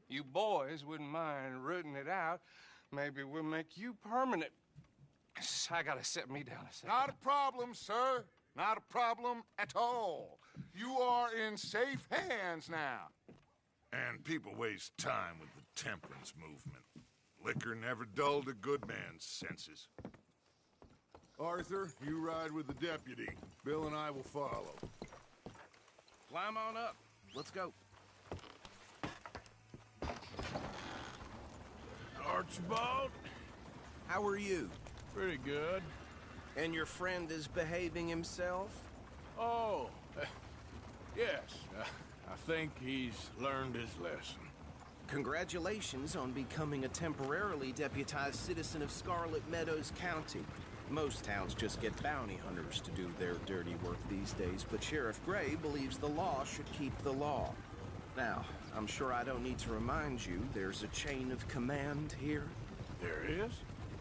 You boys wouldn't mind rooting it out. Maybe we'll make you permanent. I gotta set me down a second. Not a problem, sir. Not a problem at all. You are in safe hands now. And people waste time with the temperance movement. Liquor never dulled a good man's senses. Arthur, you ride with the deputy. Bill and I will follow. Climb on up. Let's go. Archibald? How are you? Pretty good. And your friend is behaving himself? Oh, yes. I think he's learned his lesson. Congratulations on becoming a temporarily deputized citizen of Scarlet Meadows County. Most towns just get bounty hunters to do their dirty work these days, but Sheriff Gray believes the law should keep the law. Now, I'm sure I don't need to remind you there's a chain of command here. There is?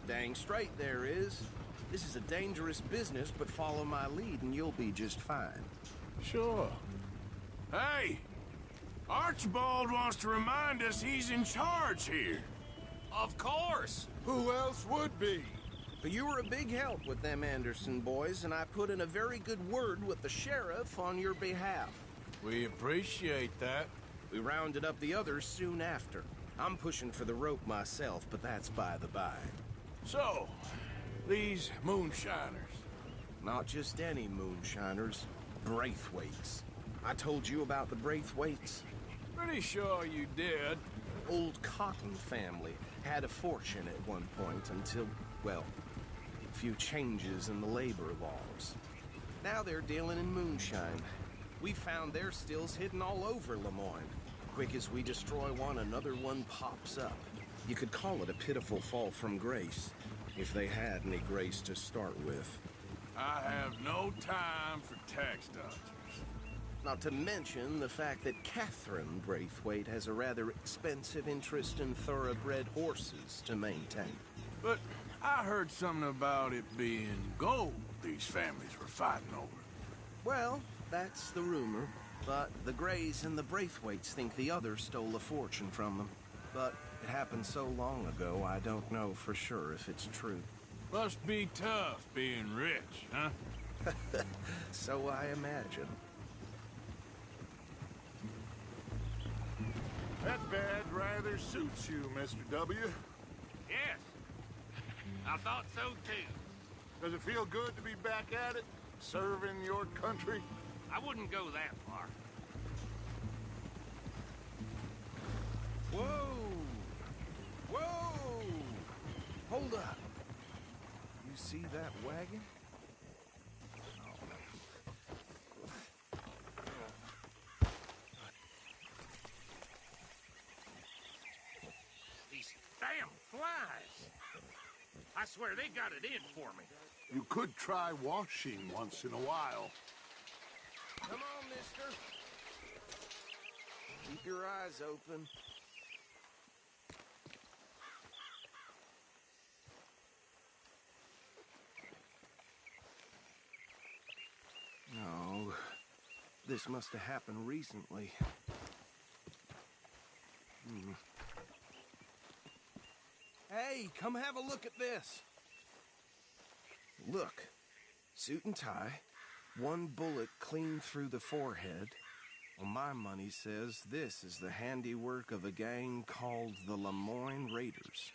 Dang straight there is. This is a dangerous business, but follow my lead and you'll be just fine. Sure. Hey! Archibald wants to remind us he's in charge here. Of course! Who else would be? But you were a big help with them Anderson boys, and I put in a very good word with the sheriff on your behalf. We appreciate that. We rounded up the others soon after. I'm pushing for the rope myself, but that's by the by. So, these moonshiners. Not just any moonshiners, Braithwaites. I told you about the Braithwaites? Pretty sure you did. Old Cotton family had a fortune at one point until, well, a few changes in the labor laws. Now they're dealing in moonshine. We found their stills hidden all over Lemoyne. Quick as we destroy one, another one pops up. You could call it a pitiful fall from grace, if they had any grace to start with. I have no time for tax dodgers. Not to mention the fact that Catherine Braithwaite has a rather expensive interest in thoroughbred horses to maintain. But I heard something about it being gold. these families were fighting over. Well, that's the rumor. But the Greys and the Braithwaites think the others stole a fortune from them. But it happened so long ago, I don't know for sure if it's true. Must be tough being rich, huh? So I imagine. That badge rather suits you, Mr. W. Yes. I thought so, too. Does it feel good to be back at it? Serving your country? I wouldn't go that far. Whoa! Whoa! Hold up. You see that wagon? These damn flies. I swear they got it in for me. You could try washing once in a while. Come on, mister. Keep your eyes open. No, this must have happened recently. Hey, come have a look at this. Look, suit and tie, one bullet clean through the forehead. Well, my money says this is the handiwork of a gang called the Lemoyne Raiders.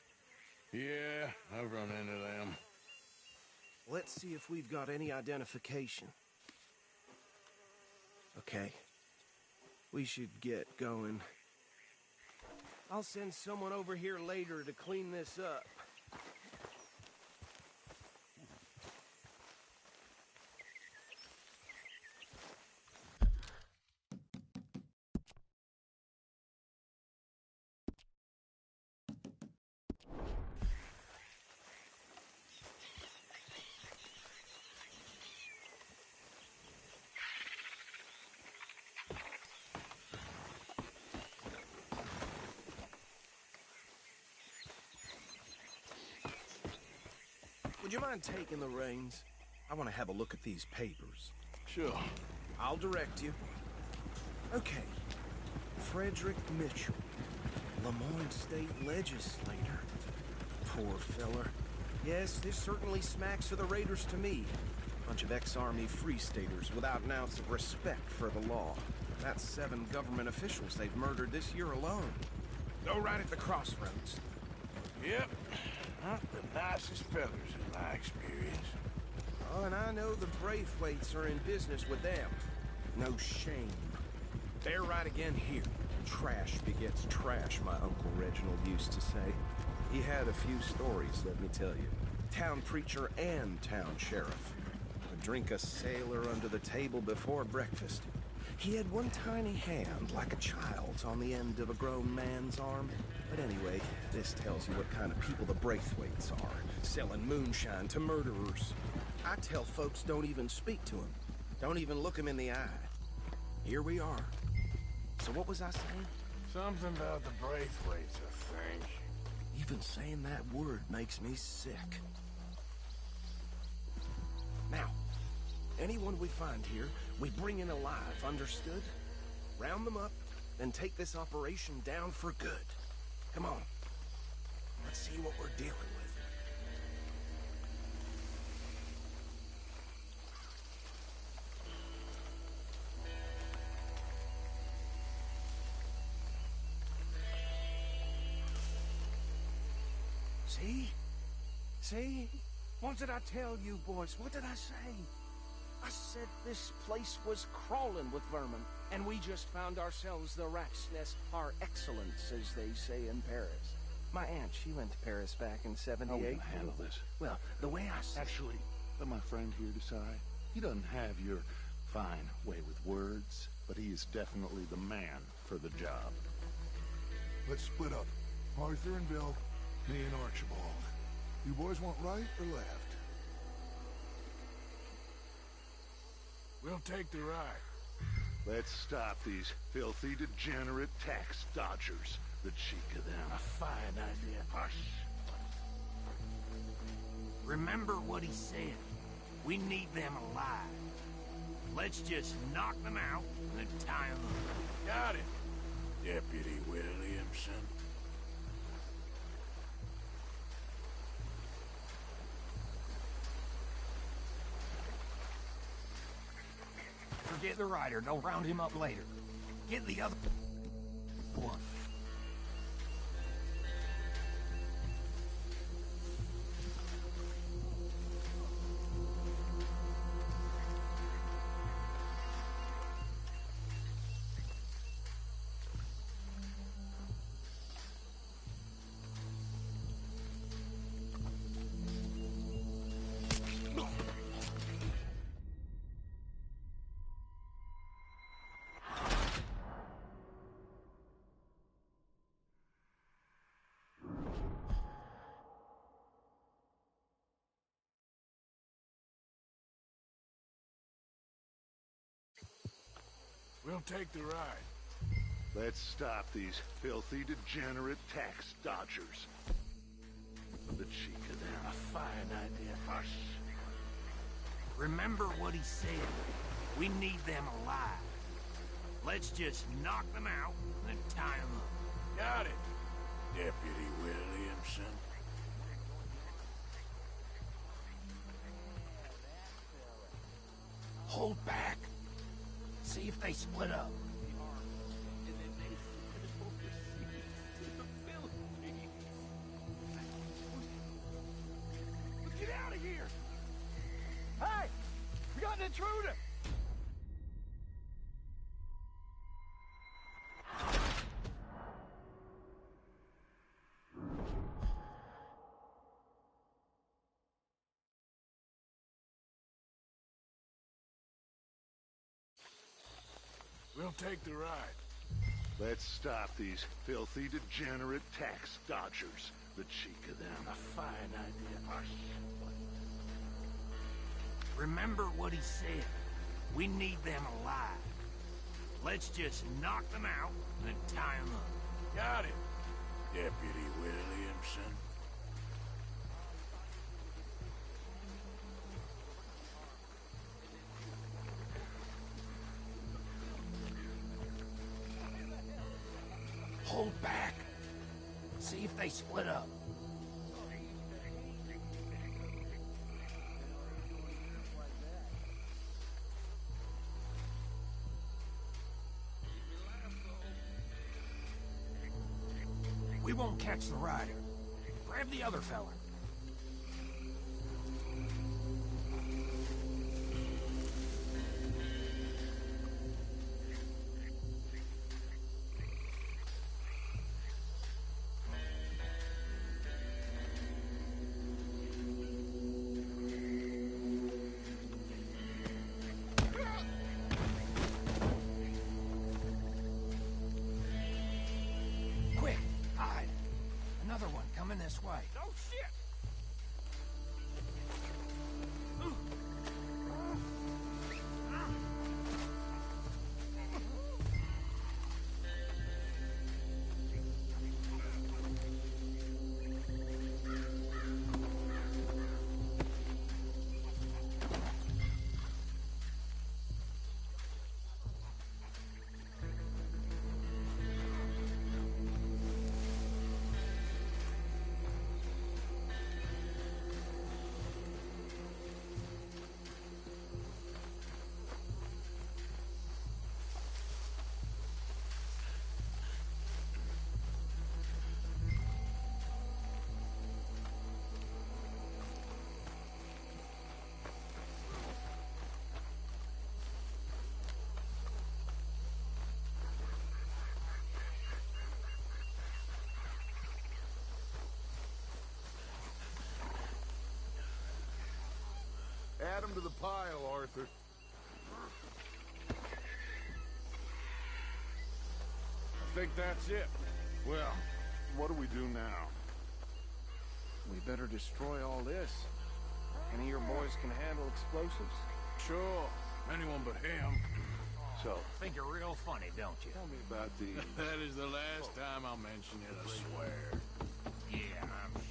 Yeah, I've run into them. Let's see if we've got any identification. Okay. We should get going. I'll send someone over here later to clean this up. Would you mind taking the reins? I want to have a look at these papers. Sure. I'll direct you. Okay. Frederick Mitchell, Lemoyne State Legislator. Poor feller. Yes, this certainly smacks of the Raiders to me. Bunch of ex-Army Free Staters without an ounce of respect for the law. That's 7 government officials they've murdered this year alone. Go right at the crossroads. Yep. Not the nicest fellas in my experience. Oh, and I know the Braithwaites are in business with them. No shame. They're right again here. Trash begets trash, my Uncle Reginald used to say. He had a few stories, let me tell you. Town preacher and town sheriff. Would drink a sailor under the table before breakfast. He had one tiny hand, like a child's, on the end of a grown man's arm. But anyway, this tells you what kind of people the Braithwaites are. Selling moonshine to murderers. I tell folks don't even speak to them. Don't even look them in the eye. Here we are. So what was I saying? Something about the Braithwaites, I think. Even saying that word makes me sick. Now, anyone we find here, we bring in alive, understood? Round them up, then take this operation down for good. Come on. Let's see what we're dealing with. See? See? What did I tell you, boys? What did I say? I said this place was crawling with vermin, and we just found ourselves the rat's nest par excellence, as they say in Paris. My aunt, she went to Paris back in '78. How are we gonna handle this? Well, the way I see Actually, let my friend here decide. He doesn't have your fine way with words, but he is definitely the man for the job. Let's split up. Arthur and Bill, me and Archibald. You boys want right or left? We'll take the right. Let's stop these filthy, degenerate tax dodgers. The cheek of them. A fine idea. Hush. Remember what he said. We need them alive. Let's just knock them out and then tie them up. Got it, Deputy Williamson. Forget the rider. Don't round him up later. Get the other one. We'll take the ride. Let's stop these filthy, degenerate tax dodgers. The cheek of them. A fine idea. Hush. Remember what he said. We need them alive. Let's just knock them out and then tie them up. Got it, Deputy Williamson. Hold back. See if they split up. Let's get out of here! Hey! We got an intruder! We'll take the ride. Let's stop these filthy, degenerate tax dodgers. The cheek of them. A fine idea. Hush. Remember what he said. We need them alive. Let's just knock them out and then tie them up. Got it, Deputy Williamson. Hold back. See if they split up. We won't catch the rider. Grab the other fella. Quick, hide. Another one coming this way. Oh, shit! Add him to the pile, Arthur. I think that's it. Well, what do we do now? We better destroy all this. Any of your boys can handle explosives? Sure. Anyone but him. So, Think you're real funny, don't you? tell me about the... That is the last time I'll mention it, I swear. Yeah, I'm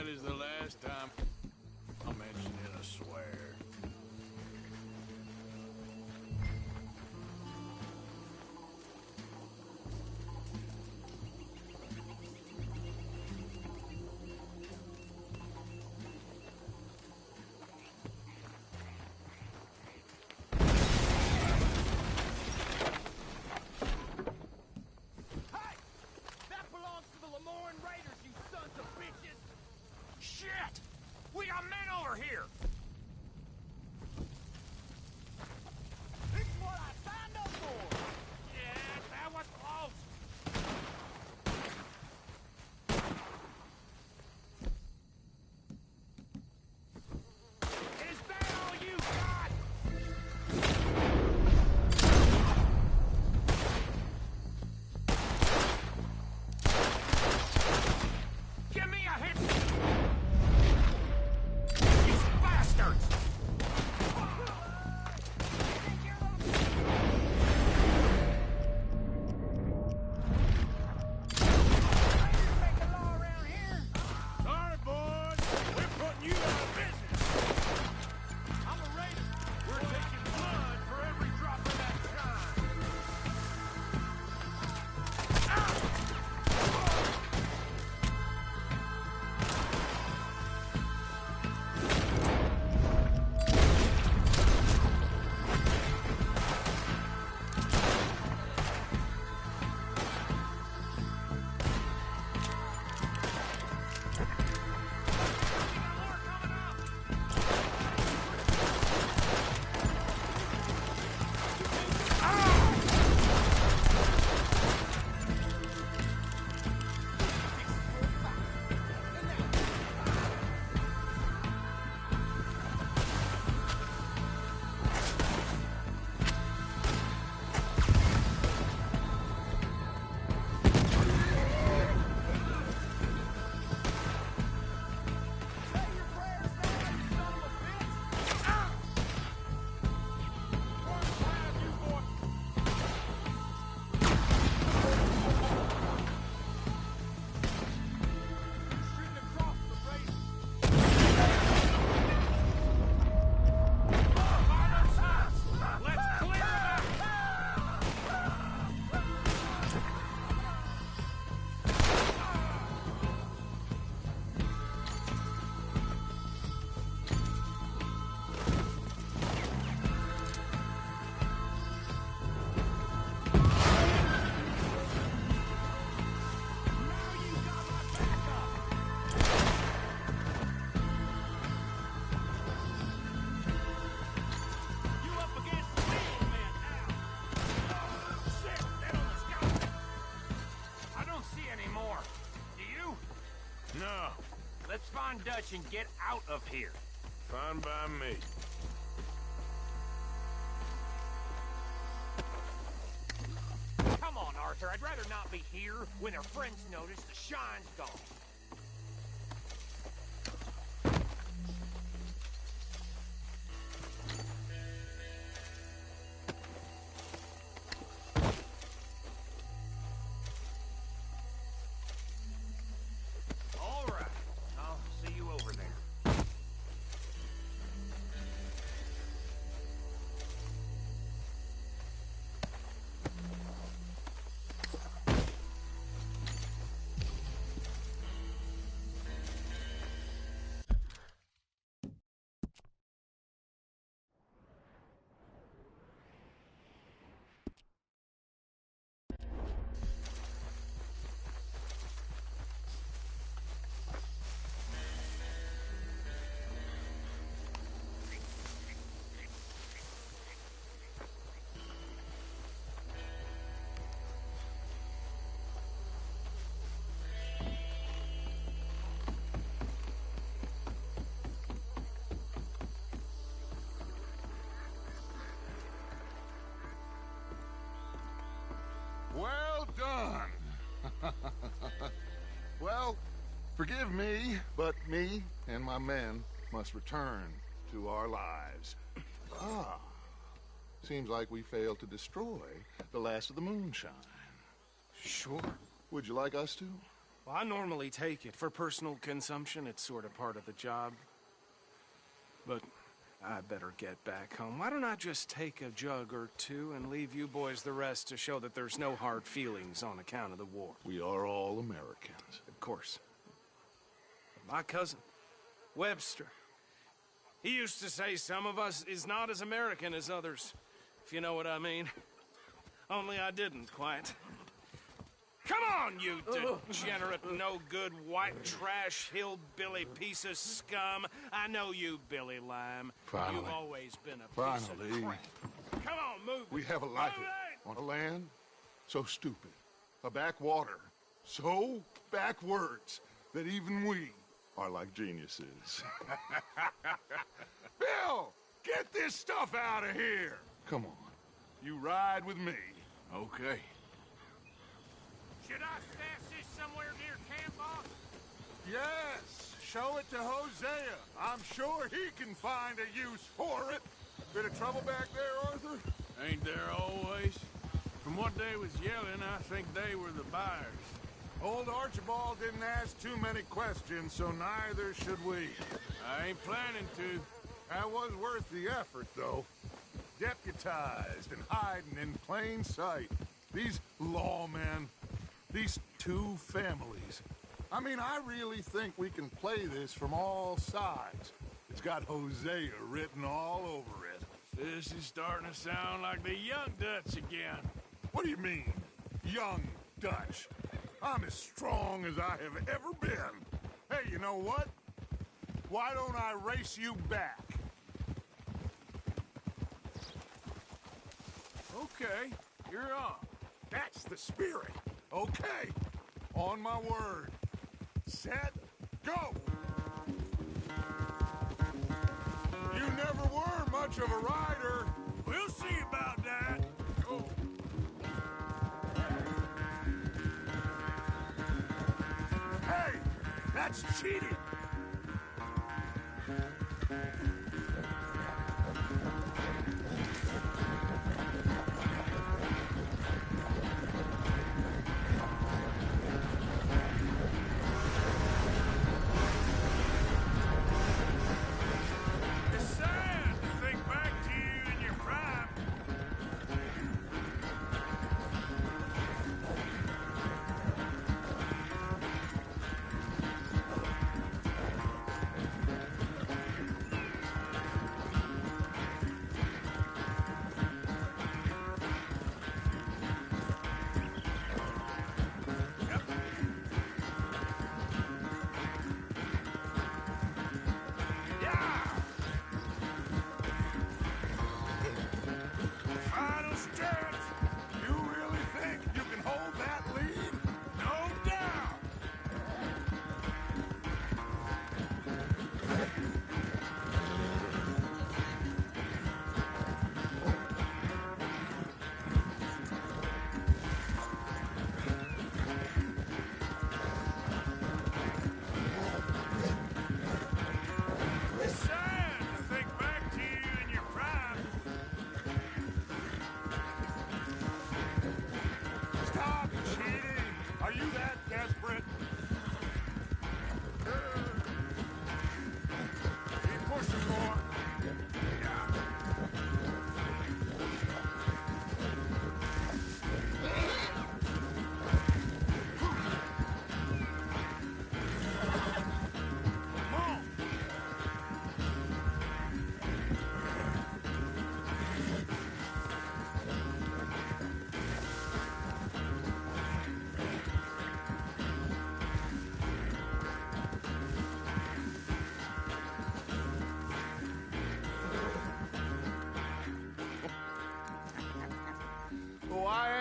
That is the last time I'll mention it, I swear. Shit! We got men over here! This is what I signed up for! Yeah, that was close! Is that all you got? Give me a hit! You bastards! Sorry, boys. We're putting you out of business. I'm a raider. We're taking blood for every drop of that shine. No. Let's find Dutch and get out of here. Fine by me. Come on, Arthur. I'd rather not be here when our friends notice the shine's gone. All right. I'll see you over there. Well done. Well, forgive me, but me and my men must return to our lives. Seems like we failed to destroy the last of the moonshine. Sure. Would you like us to? Well, I normally take it. For personal consumption, it's sort of part of the job. But I better get back home. Why don't I just take a jug or two and leave you boys the rest to show that there's no hard feelings on account of the war? We are all Americans. Of course. My cousin, Webster, he used to say some of us is not as American as others, if you know what I mean. Only I didn't quite. Come on, you degenerate, no-good, white trash, hillbilly piece of scum. I know you, Billy Lime. Finally. You've always been a piece of crap. Come on, move it. We have a life on a land so stupid, a backwater so backwards that even we are like geniuses. Bill, get this stuff out of here. Come on, you ride with me. Okay. Should I stash this somewhere near camp, boss? Yes, show it to Hosea. I'm sure he can find a use for it. Bit of trouble back there, Arthur? Ain't there always? From what they was yelling, I think they were the buyers. Old Archibald didn't ask too many questions, so neither should we. I ain't planning to. That was worth the effort, though. Deputized and hiding in plain sight. These lawmen, these two families. I mean, I really think we can play this from all sides. It's got Hosea written all over it. This is starting to sound like the Young Dutch again. What do you mean, Young Dutch? I'm as strong as I have ever been. Hey, you know what? Why don't I race you back? Okay, you're on. That's the spirit. Okay. On my word. Set, go! You never were much of a rider. We'll see about that. Go. Hey, that's cheating.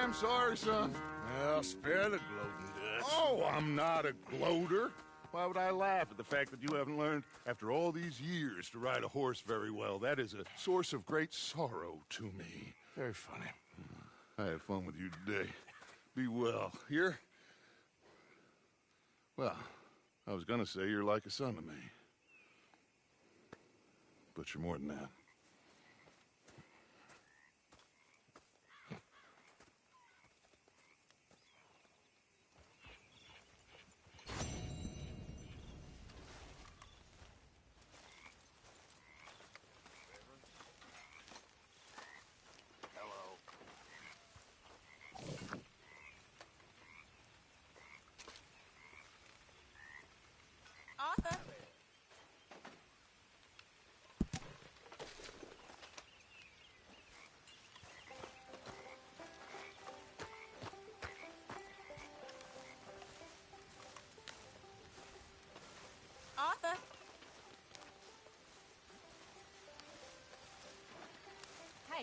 I'm sorry, son. Well, spare the gloating, Dutch. Oh, I'm not a gloater. Why would I laugh at the fact that you haven't learned, after all these years, to ride a horse very well? That is a source of great sorrow to me. Very funny. I had fun with you today. Be well. Here? Well, I was gonna say you're like a son to me. But you're more than that.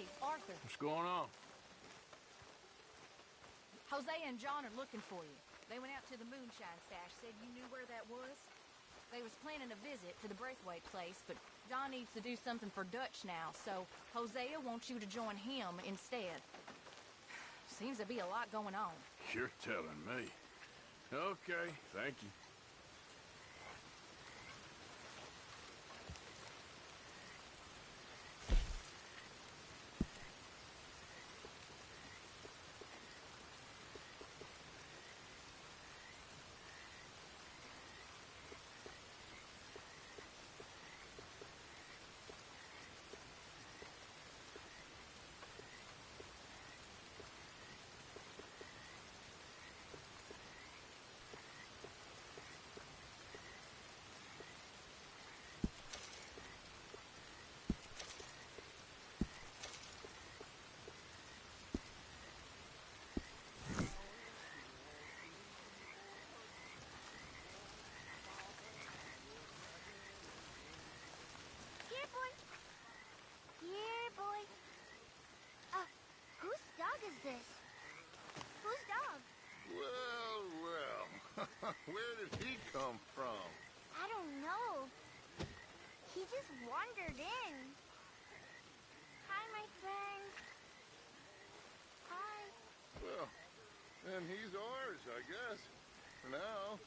Hey, Arthur. What's going on? Hosea and John are looking for you. They went out to the moonshine stash, said you knew where that was. They was planning a visit to the Braithwaite place, but John needs to do something for Dutch now, so Hosea wants you to join him instead. Seems to be a lot going on. You're telling me. Okay, thank you. Here, boy. Here, boy. Whose dog is this? Whose dog? Well, well. Where did he come from? I don't know. He just wandered in. Hi, my friend. Hi. Well, then he's ours, I guess. For now.